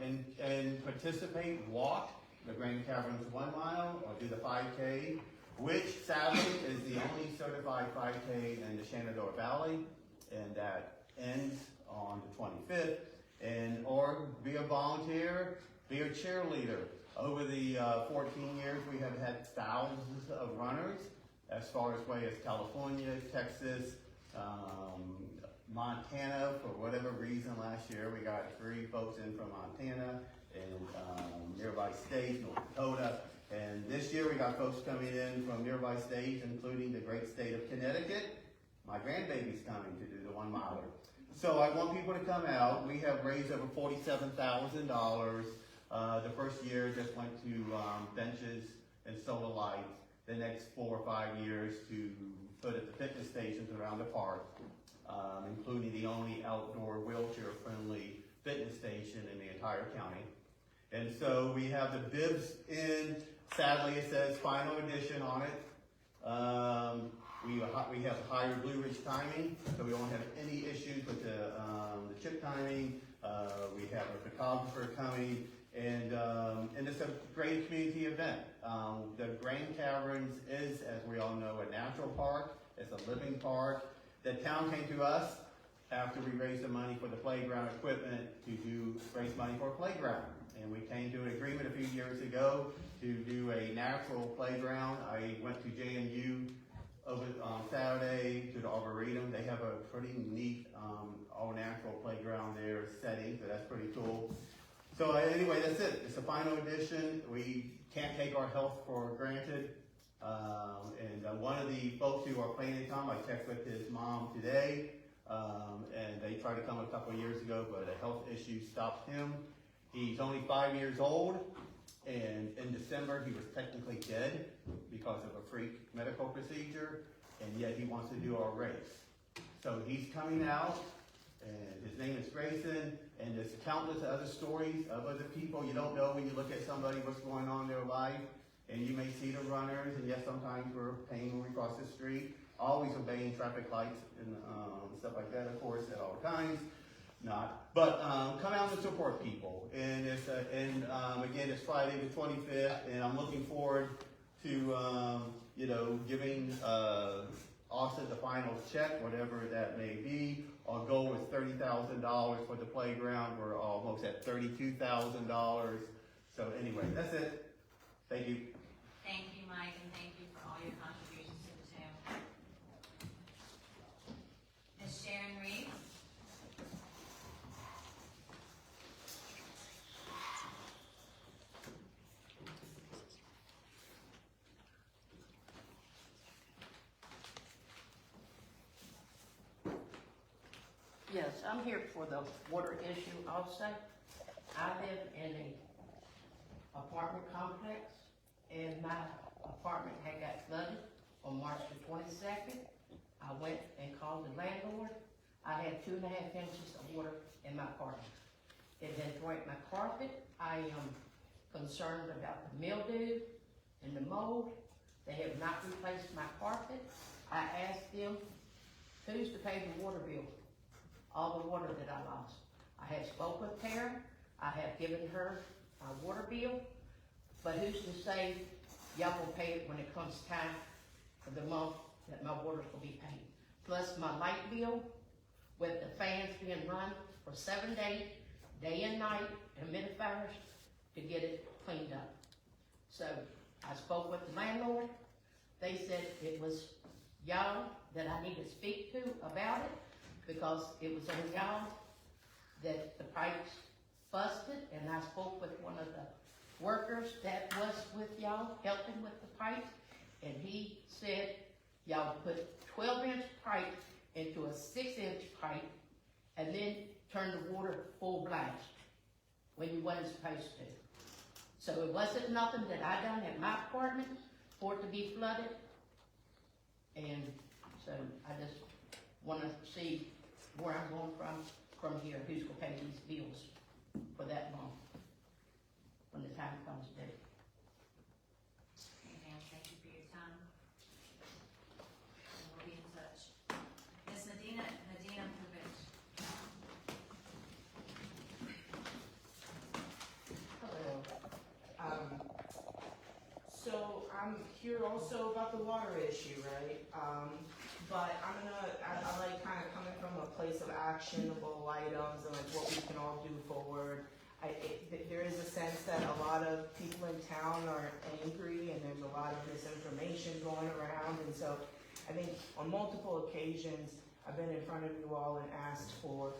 And participate, walk the Grand Caverns 1 mile or do the 5K, which sadly is the only certified 5K in the Shenandoah Valley, and that ends on the 25th. And or be a volunteer, be a cheerleader. Over the 14 years, we have had thousands of runners as far as way as California, Texas, Montana. For whatever reason, last year we got 3 folks in from Montana and nearby states, North Dakota. And this year we got folks coming in from nearby states, including the great state of Connecticut. My grandbaby's coming to do the 1 miler. So I want people to come out. We have raised over $47,000. The first year just went to benches and solar lights. The next 4 or 5 years to put at the fitness stations around the park, including the only outdoor wheelchair-friendly fitness station in the entire county. And so we have the bibs in. Sadly, it says final edition on it. We have higher Blue Ridge timing, so we won't have any issues with the chip timing. We have a photographer coming, and it's a great community event. The Grand Caverns is, as we all know, a natural park. It's a living park. The town came to us after we raised the money for the playground equipment to raise money for a playground. And we came to an agreement a few years ago to do a natural playground. I went to JMU over on Saturday to the Arboretum. They have a pretty neat all-natural playground there setting, so that's pretty cool. So anyway, that's it. It's the final edition. We can't take our health for granted. And one of the folks who are planning to come, I checked with his mom today, and they tried to come a couple years ago, but a health issue stopped him. He's only 5 years old, and in December he was technically dead because of a freak medical procedure, and yet he wants to do our race. So he's coming out, and his name is Grayson, and there's countless other stories of other people. You don't know when you look at somebody what's going on in their life, and you may see the runners, and yes, sometimes we're paying when we cross the street, always obeying traffic lights and stuff like that, of course, at all times. Not, but come out and support people, and it's again it's Friday the 25th, and I'm looking forward to giving Austin the final check, whatever that may be. Our goal is $30,000 for the playground. We're almost at $32,000. So anyway, that's it. Thank you. Thank you, Mike, and thank you for all your contributions to the town. Ms. Sharon Reed? Yes, I'm here for the water issue also. I live in a apartment complex, and my apartment had got flooded on March the 22nd. I went and called the landlord. I had 2.5 inches of water in my apartment. It then broke my carpet. I am concerned about the mildew and the mold. They have not replaced my carpet. I asked them, who's to pay the water bill? All the water that I lost. I have spoke with Tara. I have given her my water bill. But who's to say y'all will pay it when it comes time for the month that my water will be paid? Plus my light bill with the fans being run for 7 days, day and night, humidifiers, to get it cleaned up. So I spoke with the landlord. They said it was y'all that I need to speak to about it, because it was on y'all that the pipes busted, and I spoke with one of the workers that was with y'all, helping with the pipes, and he said y'all put 12-inch pipe into a 6-inch pipe, and then turn the water full blast when you wasn't supposed to. So it wasn't nothing that I done at my apartment for it to be flooded. And so I just wanna see where I'm going from here, who's gonna pay these bills for that long, when the time comes due. Okay, ma'am, thank you for your time. And we'll be in touch. Ms. Medina Pavich. Hello. So I'm here also about the water issue, right? But I like kind of coming from a place of actionable items and like what we can all do forward. There is a sense that a lot of people in town are angry and there's a lot of misinformation going around. And so I think on multiple occasions, I've been in front of you all and asked for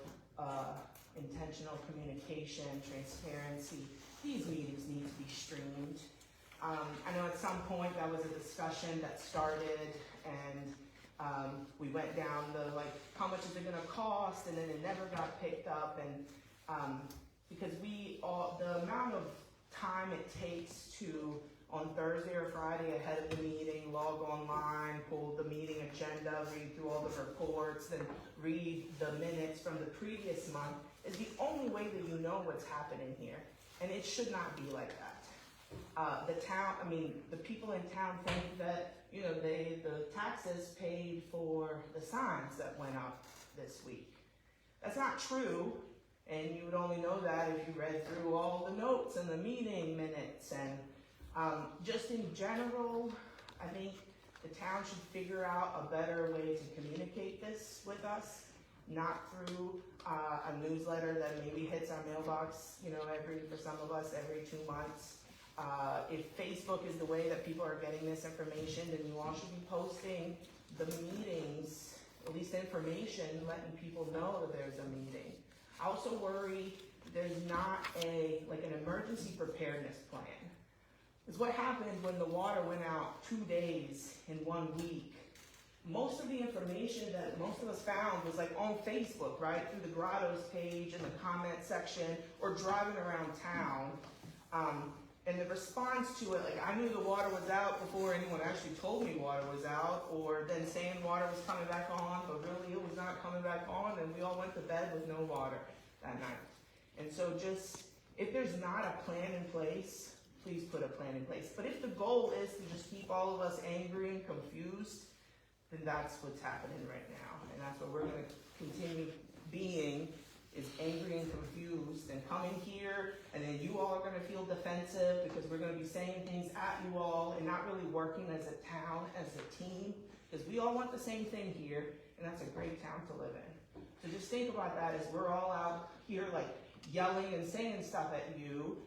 intentional communication, transparency. These meetings need to be streamed. I know at some point that was a discussion that started, and we went down the like, how much is it going to cost, and then it never got picked up. And because the amount of time it takes to, on Thursday or Friday ahead of the meeting, log online, pull the meeting agenda, read through all the reports, then read the minutes from the previous month, is the only way that you know what's happening here. And it should not be like that. The people in town think that, the taxes paid for the signs that went up this week. That's not true, and you would only know that if you read through all the notes and the meeting minutes. And just in general, I think the town should figure out a better way to communicate this with us, not through a newsletter that maybe hits our mailbox, for some of us, every 2 months. If Facebook is the way that people are getting this information, then you all should be posting the meetings, at least information, letting people know that there's a meeting. I also worry there's not an emergency preparedness plan. Because what happened when the water went out 2 days in 1 week? Most of the information that most of us found was like on Facebook, right? Through the Grottoes page and the comment section, or driving around town. And the response to it, I knew the water was out before anyone actually told me water was out, or then saying water was coming back on, but really it was not coming back on, and we all went to bed with no water that night. And so if there's not a plan in place, please put a plan in place. But if the goal is to just keep all of us angry and confused, then that's what's happening right now. And that's what we're going to continue being, is angry and confused and coming here, and then you all are going to feel defensive because we're going to be saying things at you all and not really working as a town, as a team, because we all want the same thing here, and that's a great town to live in. So just think about that as we're all out here yelling and saying stuff at you.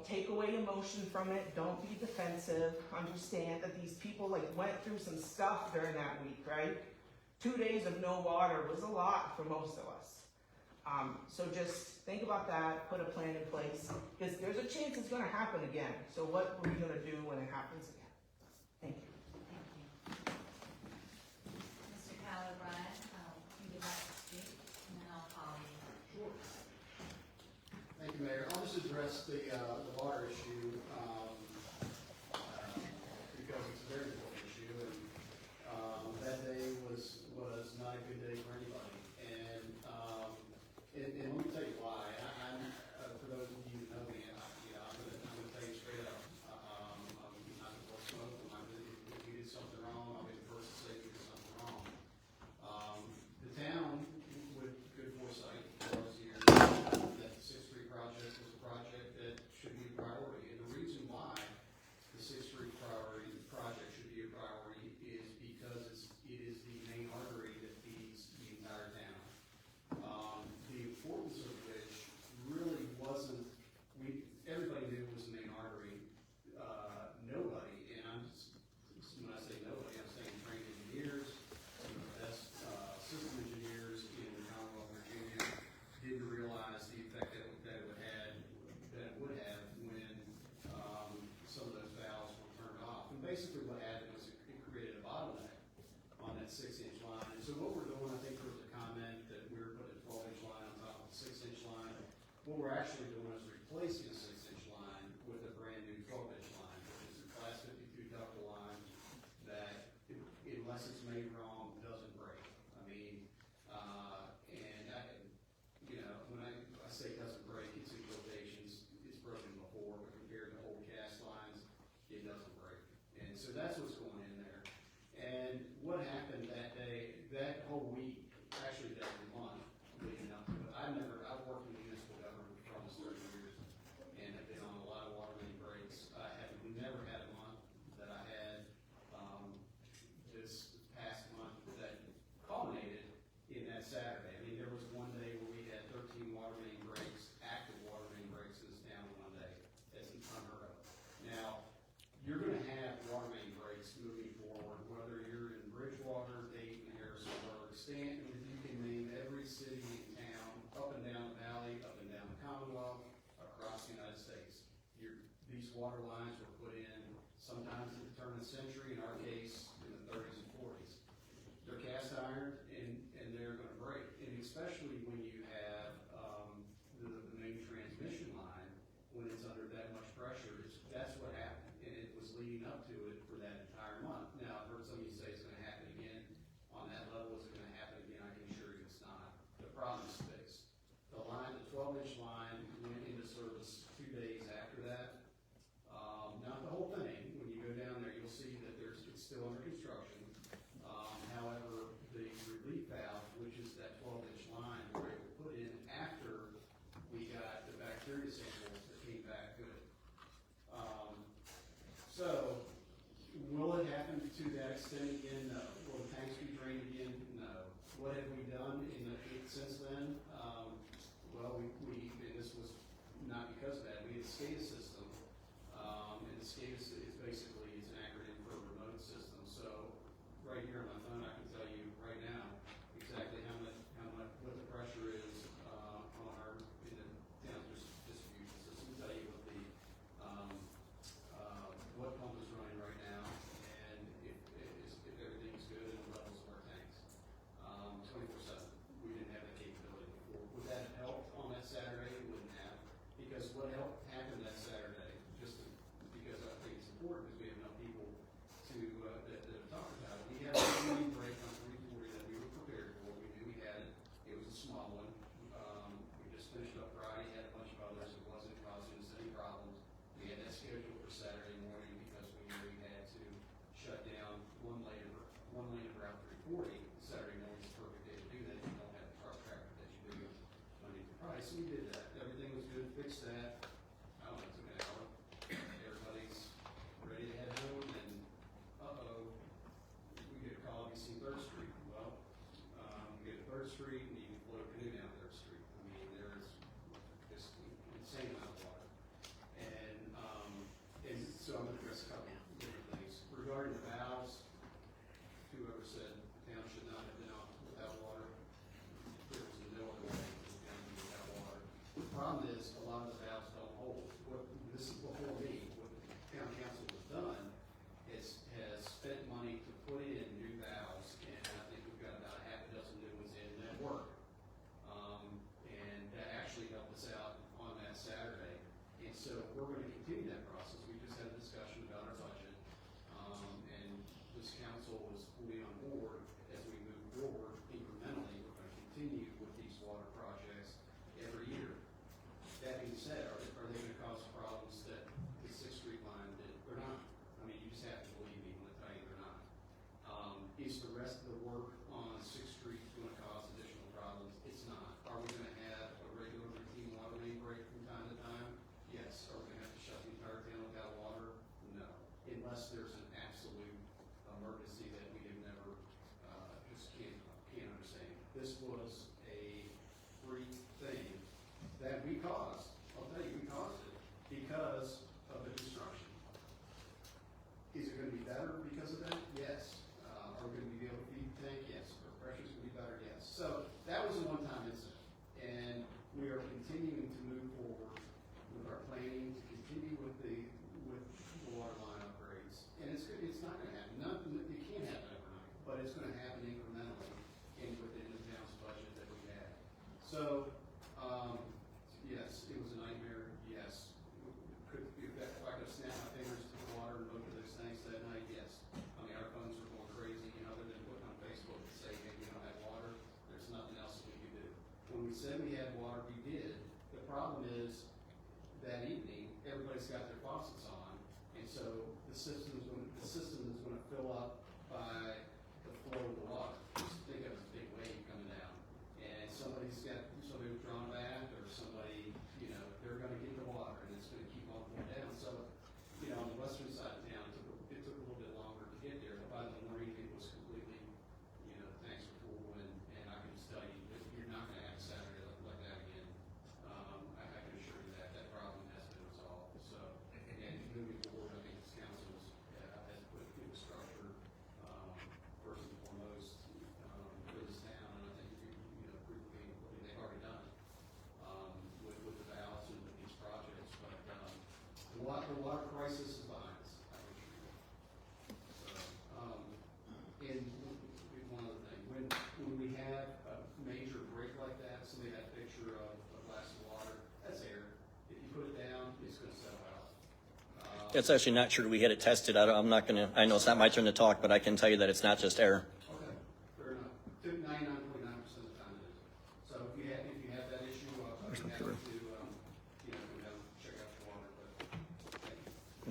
Take away emotion from it. Don't be defensive. Understand that these people went through some stuff during that week, right? 2 days of no water was a lot for most of us. So just think about that, put a plan in place, because there's a chance it's going to happen again. So what are we going to do when it happens again? Thank you. Thank you. Mr. Kyle O'Brien, you would like to speak, and then I'll call you. Sure. Thank you, Mayor. I'll just address the water issue, because it's a very important issue, and that day was not a good day for anybody. And let me tell you why. For those of you who know me, I'm going to tell you straight up. I'm not going to blow smoke. If you did something wrong, I'll be the first to say you did something wrong. The town, with good foresight, was here that the 6th Street project was a project that should be we're actually doing is replacing a 6-inch line with a brand new 12-inch line, which is a class 52 ductile line that, unless it's made wrong, doesn't break. I mean, when I say doesn't break, it's in quotations, it's broken before, but compared to old cast lines, it doesn't break. And so that's what's going in there. And what happened that day, that whole week, actually that month leading up to it, I've worked in municipal government for almost 30 years and have been on a lot of water main breaks. I have never had a month that I had this past month that culminated in that Saturday. I mean, there was one day where we had 13 water main breaks, active water main breaks in this town in one day. That's unheard of. Now, you're going to have water main breaks moving forward, whether you're in Bridgewater, Dayton, Harrisonburg, Stanton, you can name every city in town, up and down the valley, up and down the Commonwealth, across the United States. These water lines were put in sometimes at the turn of the century, in our case, in the 30s and 40s. They're cast iron and they're going to break, and especially when you have the main transmission line, when it's under that much pressure, that's what happened, and it was leading up to it for that entire month. Now, I've heard some of you say it's going to happen again on that level. Is it going to happen again? I can assure you it's not. The problem is fixed. The line, the 12-inch line, went into service 2 days after that. Not the whole thing. When you go down there, you'll see that it's still under construction. However, the relief valve, which is that 12-inch line, we were able to put in after we got the bacteria samples that came back good. So, will it happen to that extent again? No. Will the tanks be drained again? No. What have we done since then? Well, and this was not because of that, we had a SCADA system, and the SCADA is basically, it's an acronym for a remote system. So, right here on my phone, I can tell you right now exactly what the pressure is in the town distribution system. Tell you what pump is running right now, and if everything's good and the levels of our tanks. 24/7. We didn't have that capability before. Would that have helped on that Saturday? It wouldn't have, because what happened that Saturday, because I think it's important, because we have enough people that have talked about it. We had a main break on 340 that we were prepared for. We knew we had it. It was a small one. We just finished up Friday, had a bunch of others. It wasn't causing us any problems. We had that scheduled for Saturday morning because we knew we had to shut down one lane of Route 340. Saturday morning is a perfect day to do that. You don't have the truck traffic that you do Monday through Friday. So we did that. Everything was good. Fixed that. I don't know, it took an hour. Everybody's ready to head home, and we get a call. Have you seen 3rd Street? Well, we get to 3rd Street and you can float a canoe down 3rd Street. I mean, there's just an insane amount of water. And so I'm going to address a couple of different things. Regarding the valves, whoever said the town should not have been out without water, there was no other way for the town to be without water. The problem is a lot of the valves don't hold. This is before me. What the town council has done has spent money to put in new valves, and I think we've got about a half a dozen new ones in that work. And that actually helped us out on that Saturday. And so we're going to continue that process. We just had a discussion about our budget, and this council was fully on board as we move forward incrementally. We're going to continue with these water projects every year. That being said, are they going to cause problems that the 6th Street line did? They're not. I mean, you just have to believe me when I tell you they're not. Is the rest of the work on 6th Street going to cause additional problems? It's not. Are we going to have a regular routine water main break from time to time? Yes. Are we going to have to shut the entire town without water? No. Unless there's an absolute emergency that we have never, just can't understand. This was a freak thing that we caused. I'll tell you, we caused it because of the construction. Is it going to be better because of that? Yes. Are we going to be able to feed the tank? Yes. Are pressures going to be better? Yes. So that was a one-time incident, and we are continuing to move forward with our planning to continue with the water line upgrades. And it's not going to happen. It can't happen overnight, but it's going to happen incrementally and within the town's budget. system is gonna fill up by the flow of the water. Just think of it as a big wave coming down. And somebody who's drawn a bath, or somebody, you know, they're gonna get the water, and it's gonna keep on going down. So, you know, on the western side of town, it took a little bit longer to get there, but by the morning, it was completely, you know, the tanks were full, and I can just tell you, that you're not gonna have a Saturday like that again. I can assure you that problem has been resolved. So, again, moving forward, I think this council has put infrastructure, first and foremost, for this town, and I think they've already done it, with the valves and with these projects, but, the water crisis is behind us, I can assure you. So, and one other thing, when we have a major break like that, somebody had a picture of a glass of water, that's air. If you put it down, it's gonna settle out. It's actually not true. We had it tested. I'm not gonna, I know it's not my turn to talk, but I can tell you that it's not just air. Okay, fair enough. 99.9% of the time it is. So if you have that issue, I'll be happy to, come down and check out the water, but thank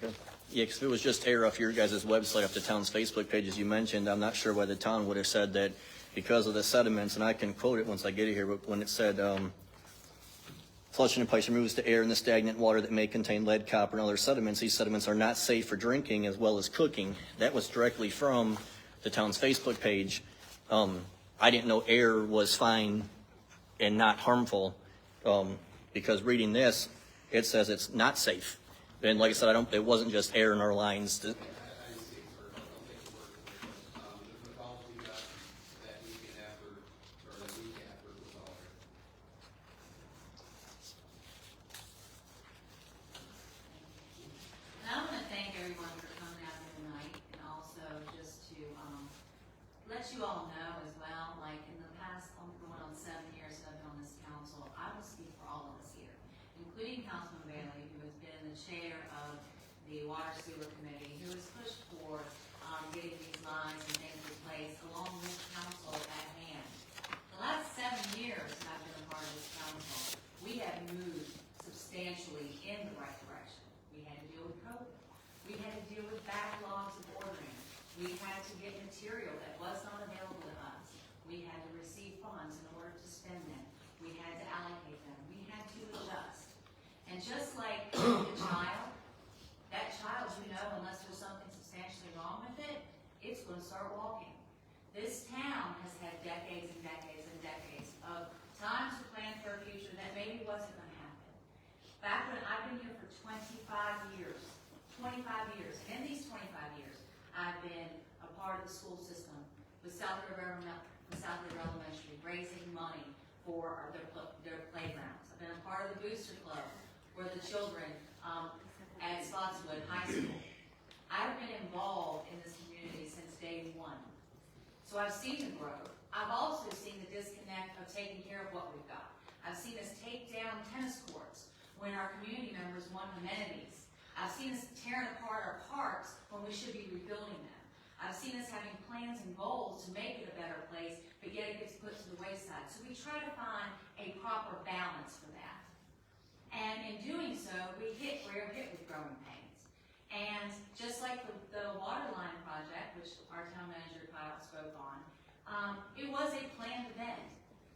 you. Okay. Yeah, because if it was just air off your guys' website, off the town's Facebook page, as you mentioned, I'm not sure why the town would have said that because of the sediments, and I can quote it once I get it here, but when it said, flushing in place removes the air and the stagnant water that may contain lead, copper, and other sediments. These sediments are not safe for drinking as well as cooking. That was directly from the town's Facebook page. I didn't know air was fine and not harmful, because reading this, it says it's not safe. And like I said, it wasn't just air in our lines. I didn't see it first. I'll take the word for it. The calls we got that weekend after, or the week after, was all there. And I want to thank everyone for coming out here tonight, and also just to let you all know as well, like in the past, going on 7 years that I've been on this council, I will speak for all of us here, including Councilman Bailey, who has been the chair of the Water Sewer Committee, who has pushed for getting these lines and things in place, along with council at hand. The last 7 years that I've been a part of this council, we have moved substantially in the right direction. We had to deal with COVID. We had to deal with backlogs of ordering. We had to get material that was not available to us. We had to receive funds in order to spend them. We had to allocate them. We had to adjust. And just like a child, that child, unless there's something substantially wrong with it, it's going to start walking. This town has had decades and decades and decades of time to plan for a future that maybe wasn't going to happen. Back when I've been here for 25 years, and in these 25 years, I've been a part of the school system with South River Elementary, raising money for their playgrounds. I've been a part of the Booster Club, where the children at Spotswood High School. I've been involved in this community since day one. So I've seen the growth. I've also seen the disconnect of taking care of what we've got. I've seen us take down tennis courts when our community members want amenities. I've seen us tearing apart our parks when we should be rebuilding them. I've seen us having plans and goals to make it a better place, but yet it gets put to the wayside. So we try to find a proper balance for that. And in doing so, we're hit with growing pains. And just like the water line project, which our town manager Kyle spoke on, it was a planned event.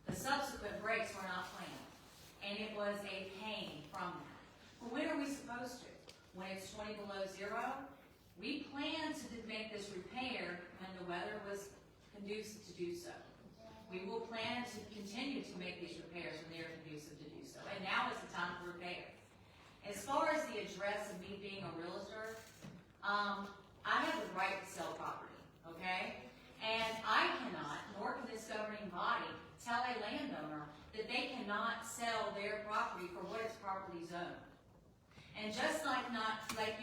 The subsequent breaks were not planned. And it was a pain from that. But when are we supposed to? When it's 20 below zero? We planned to make this repair when the weather was conducive to do so. We will plan to continue to make these repairs when they are conducive to do so. And now is the time to repair. As far as the address of me being a realtor, I have the right to sell property, okay? And I cannot, nor can this governing body, tell a landowner that they cannot sell their property for what it's properly zoned. And just like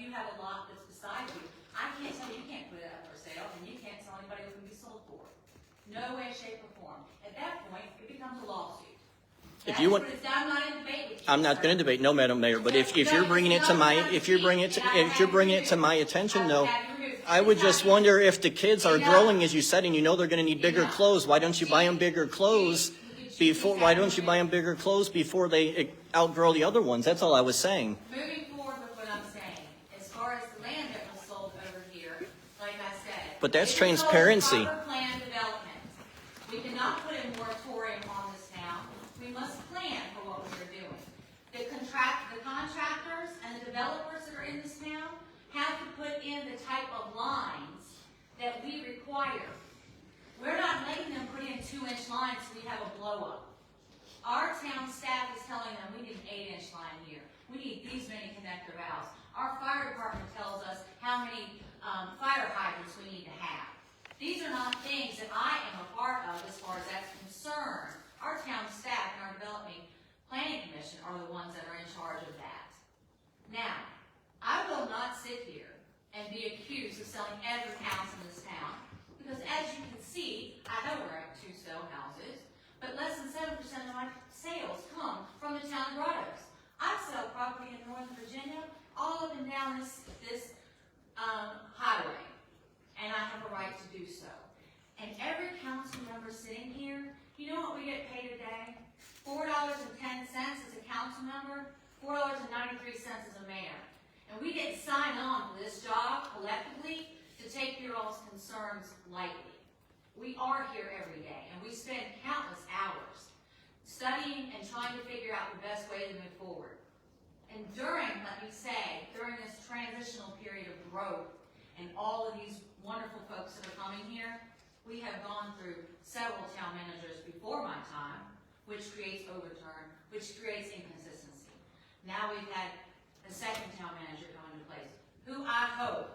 you have a lot that's beside you, I can't tell you can't put it up for sale, and you can't tell anybody what can be sold for. No way, shape, or form. At that point, it becomes a lawsuit. If you want, I'm not in debate with you. I'm not going to debate, no, Madam Mayor. But if you're bringing it to my attention, no, I would just wonder if the kids are growing, as you said, and you know they're going to need bigger clothes. Why don't you buy them bigger clothes before? Why don't you buy them bigger clothes before they outgrow the other ones? That's all I was saying. Moving forward with what I'm saying, as far as the land that was sold over But that's If we go with transparency. proper plan development, we cannot put a moratorium on this town. We must plan for what we are doing. The contractors and the developers that are in this town have to put in the type of lines that we require. We're not letting them put in 2-inch lines so we have a blow up. Our town staff is telling them we need an 8-inch line here. We need these many connector valves. Our fire department tells us how many fire hydrants we need to have. These are not things that I am a part of as far as that's concerned. Our town staff and our development planning commission are the ones that are in charge of that. Now, I will not sit here and be accused of selling every house in this town, because as you can see, I know we're at 2 sale houses, but less than 7% of my sales come from the town of Grottoes. I sell property in Northern Virginia, all up and down this highway, and I have a right to do so. And every council member sitting here, you know what we get paid a day? $4.10 as a council member, $4.93 as a mayor. And we didn't sign on for this job collectively to take your all's concerns lightly. We are here every day, and we spend countless hours studying and trying to figure out the best way to move forward. And during this transitional period of growth and all of these wonderful folks that are coming here, we have gone through several town managers before my time, which creates overturn, which creates inconsistency. Now we've had a second town manager come into place, who I hope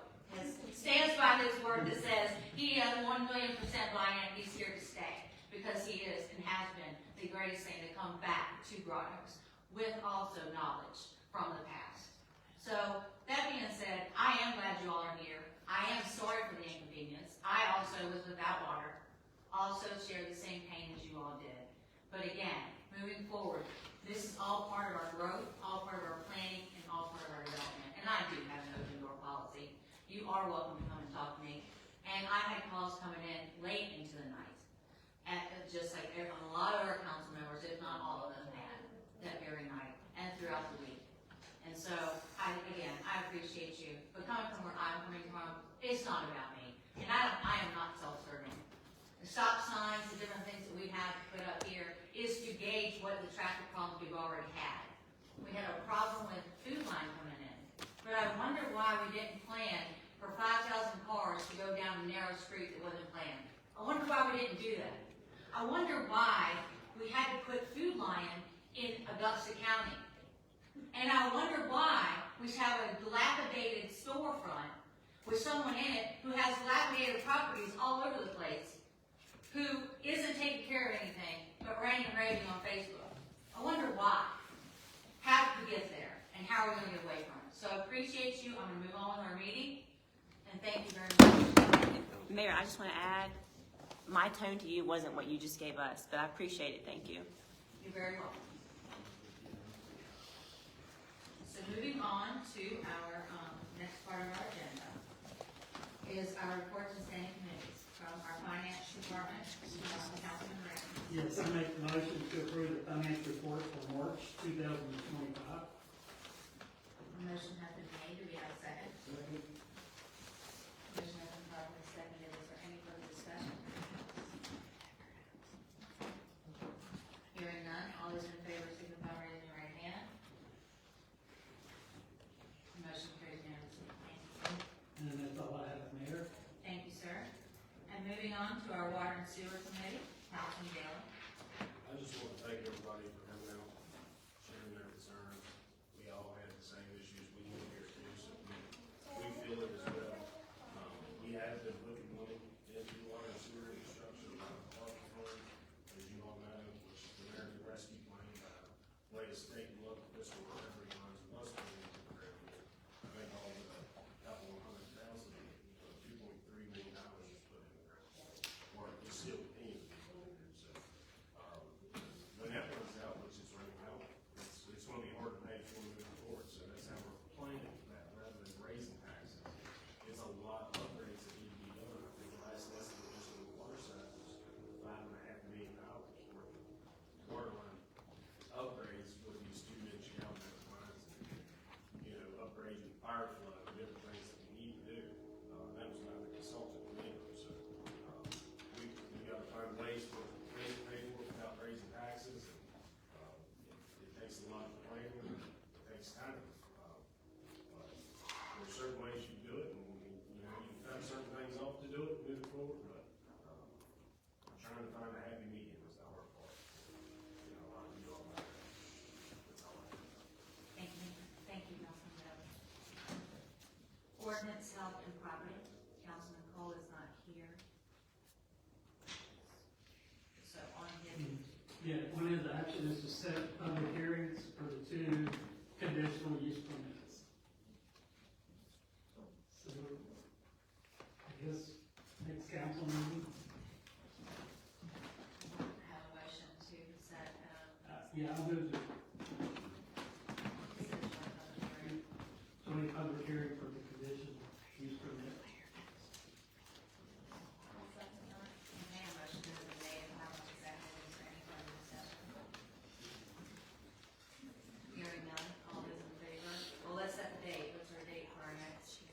stands by his word that says he has 1,000,000% buy-in, he's here to stay, because he is and has been the greatest thing to come back to Grottoes, with also knowledge from the past. So, that being said, I am glad you all are here. I am sorry for the inconvenience. I also was without water, also shared the same pain as you all did. But again, moving forward, this is all part of our growth, all part of our planning, and all part of our development. And I do have an open door policy. You are welcome to come and talk to me. And I had calls coming in late into the night, just like a lot of our council members, if not all of them, had that very night and throughout the week. And so, I appreciate you. But coming from where I'm coming from, it's not about me. And I am not self-serving. The stop signs, the different things that we have to put up here is to gauge what the traffic problems we've already had. We had a problem with food line coming in. But I wonder why we didn't plan for 5,000 cars to go down a narrow street that wasn't planned. I wonder why we didn't do that. I wonder why we had to put Food Lion in Augusta County. And I wonder why we have a dilapidated storefront with someone in it who has dilapidated properties all over the place, who isn't taking care of anything but ranting and raving on Facebook. I wonder why. How did we get there? And how are we going to get away from it? So I appreciate you. I'm going to move on with our meeting. And thank you very much. Mayor, I just want to add, my tone to you wasn't what you just gave us, but I appreciate it. Thank you. You're very welcome. So moving on to our next part of our agenda is our reports and standing committees from our finance department, Councilman Ray. Yes, I make the motion to approve the finance report for March 2025. Motion has been made. Do we have a second? Motion has been properly seconded. Is there any further discussion? Hearing none, all those in favor signify by raising your right hand. Motion carries unanimously. Thank you. And that's all I have, Mayor. Thank you, sir. And moving on to our water and sewer committee, Councilman Bailey. I just want to thank everybody for coming out, sharing their concerns. We all had the same issues we have here too, so we feel it as well. We have been putting money into water and sewer infrastructure, ARPA funds, as you all know, which is the American Rescue Plan, latest state and local fiscal recovery funds, must be into the revenue. I think all the couple of $100,000, $2.3 million is put in the ground, or is still in. Ordinance, Health, and Property, Councilman Cole is not here. So on his, Yeah, one of the actions is to set public hearings for the 2 conditional use permits. So, I guess, next council meeting, have a motion to set, yeah, I'll move the is it a joint public hearing? joint public hearing for the conditional use permit. Okay, a motion has been made, and how much is seconded, is there any further discussion? Hearing none, all those in favor, well, let's set the date, what's our date for our next?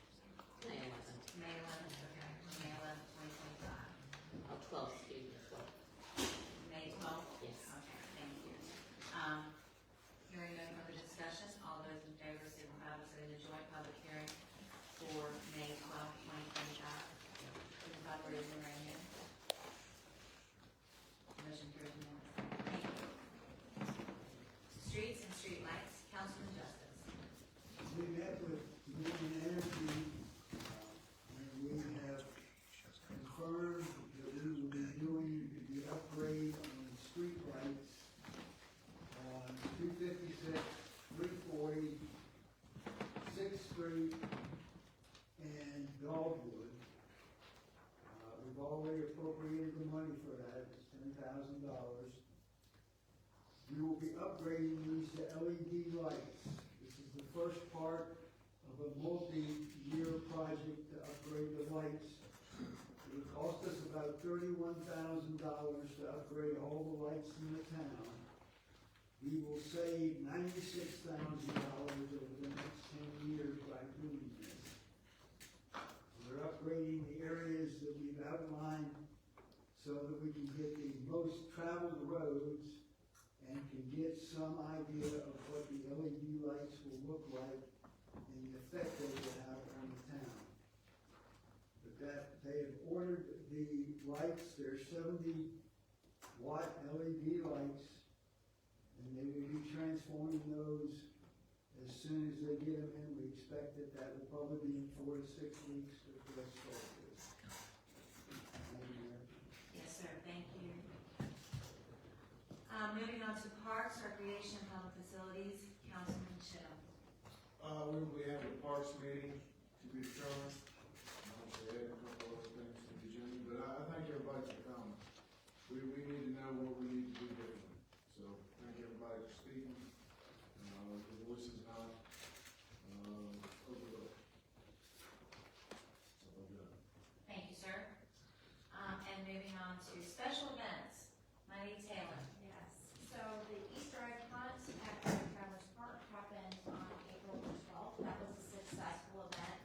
May 11th. May 11th, okay, May 11th, 2025. Oh, 12, excuse me, 12. May 12th? Yes. Okay, thank you. Hearing no further discussion, all those in favor signify by saying the joint public hearing for May 12th, 2025. Signify by raising your right hand. Motion carries unanimously. Thank you. Streets and streetlights, Councilman Justice. We met with Dominion Energy, and we have confirmed that we will be doing the upgrade on the street lights on 256, 340, 6th Street, and Dogwood. We've already appropriated the money for that, it's $10,000. We will be upgrading these to LED lights. This is the first part of a multi-year project to upgrade the lights. It would cost us about $31,000 to upgrade all the lights in the town. We will save $96,000 over the next 10 years by doing this. We're upgrading the areas that we've outlined so that we can get the most traveled roads and can get some idea of what the LED lights will look like and the effect they will have on the town. But that, they have ordered the lights, they're 70-watt LED lights, and they will be transforming those as soon as they get them in. We expect that that will probably be in 4 to 6 weeks before they start this. Thank you, Mayor. Yes, sir, thank you. Moving on to Parks, Recreation, and Public Facilities, Councilman Chittum. We will be having a parks meeting to be determined. I'll add a couple other things to the agenda, but I thank everybody for coming. We need to know what we need to do differently. So thank everybody for speaking. The voice is not overlooked. So I'm done. Thank you, sir. And moving on to special events, Mighty Taylor. Yes, so the Easter egg hunt at Great Travelers Park happened on April 12th. That was a successful event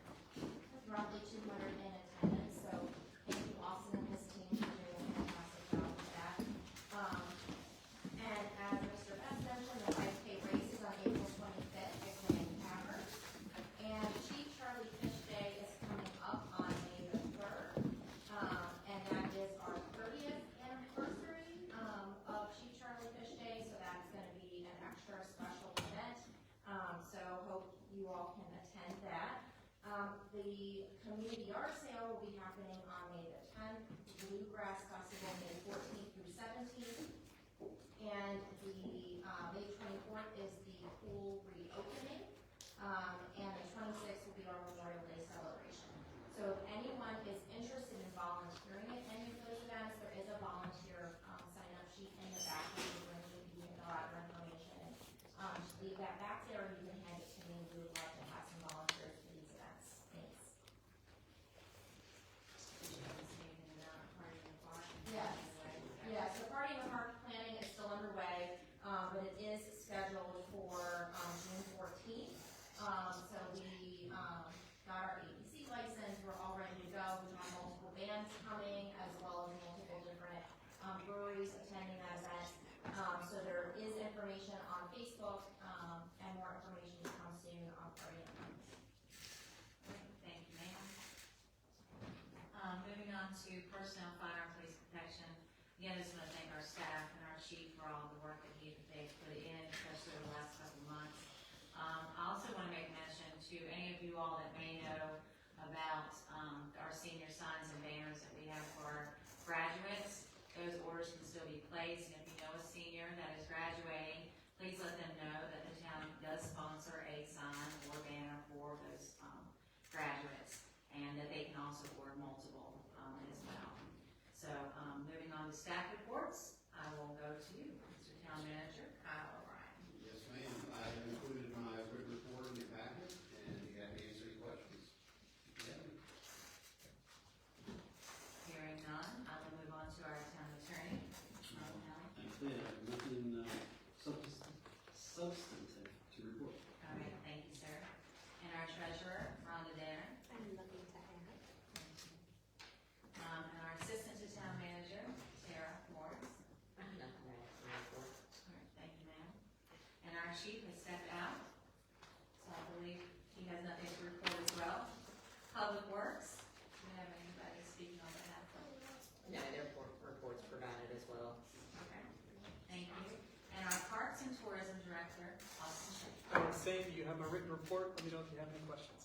with roughly 200 in attendance, so thank you, Austin and his team, for doing a fantastic job with that. And as Mr. Best mentioned, the 5K race is on April 25th at Grand Tavern. And Chief Charlie Fish Day is coming up on May the 3rd. And that is our 30th anniversary of Chief Charlie Fish Day, so that's going to be an extra special event. So hope you all can attend that. The community yard sale will be happening on May the 10th, Bluegrass Festival May 14th through 17th, and the May 24th is the pool reopening, and the 26th will be our Memorial Day celebration. So if anyone is interested in volunteering at any of those events, there is a volunteer sign-up sheet in the back of the room. You can fill out your information and just leave that back there, or you can hand it to me. We would love to have some volunteers for these events. Thanks. Did you have to say anything about Party in the Park? Yes. Yeah, so Party in the Park planning is still underway, but it is scheduled for June 14th. So we got our ABC license, we're all ready to go. We have multiple bands coming, as well as multiple different breweries attending that event. So there is information on Facebook, and more information to come soon on Party in the Park. Thank you, ma'am. Moving on to personnel, fire, and police protection. Again, I just want to thank our staff and our chief for all the work that they've put in, especially over the last couple of months. I also want to make mention to any of you all that may know Works, do we have anybody speaking on behalf of? No, their report's provided as well. Okay, thank you. And our Parks and Tourism Director, Austin Shea. Same, you have a written report, let me know if you have any questions.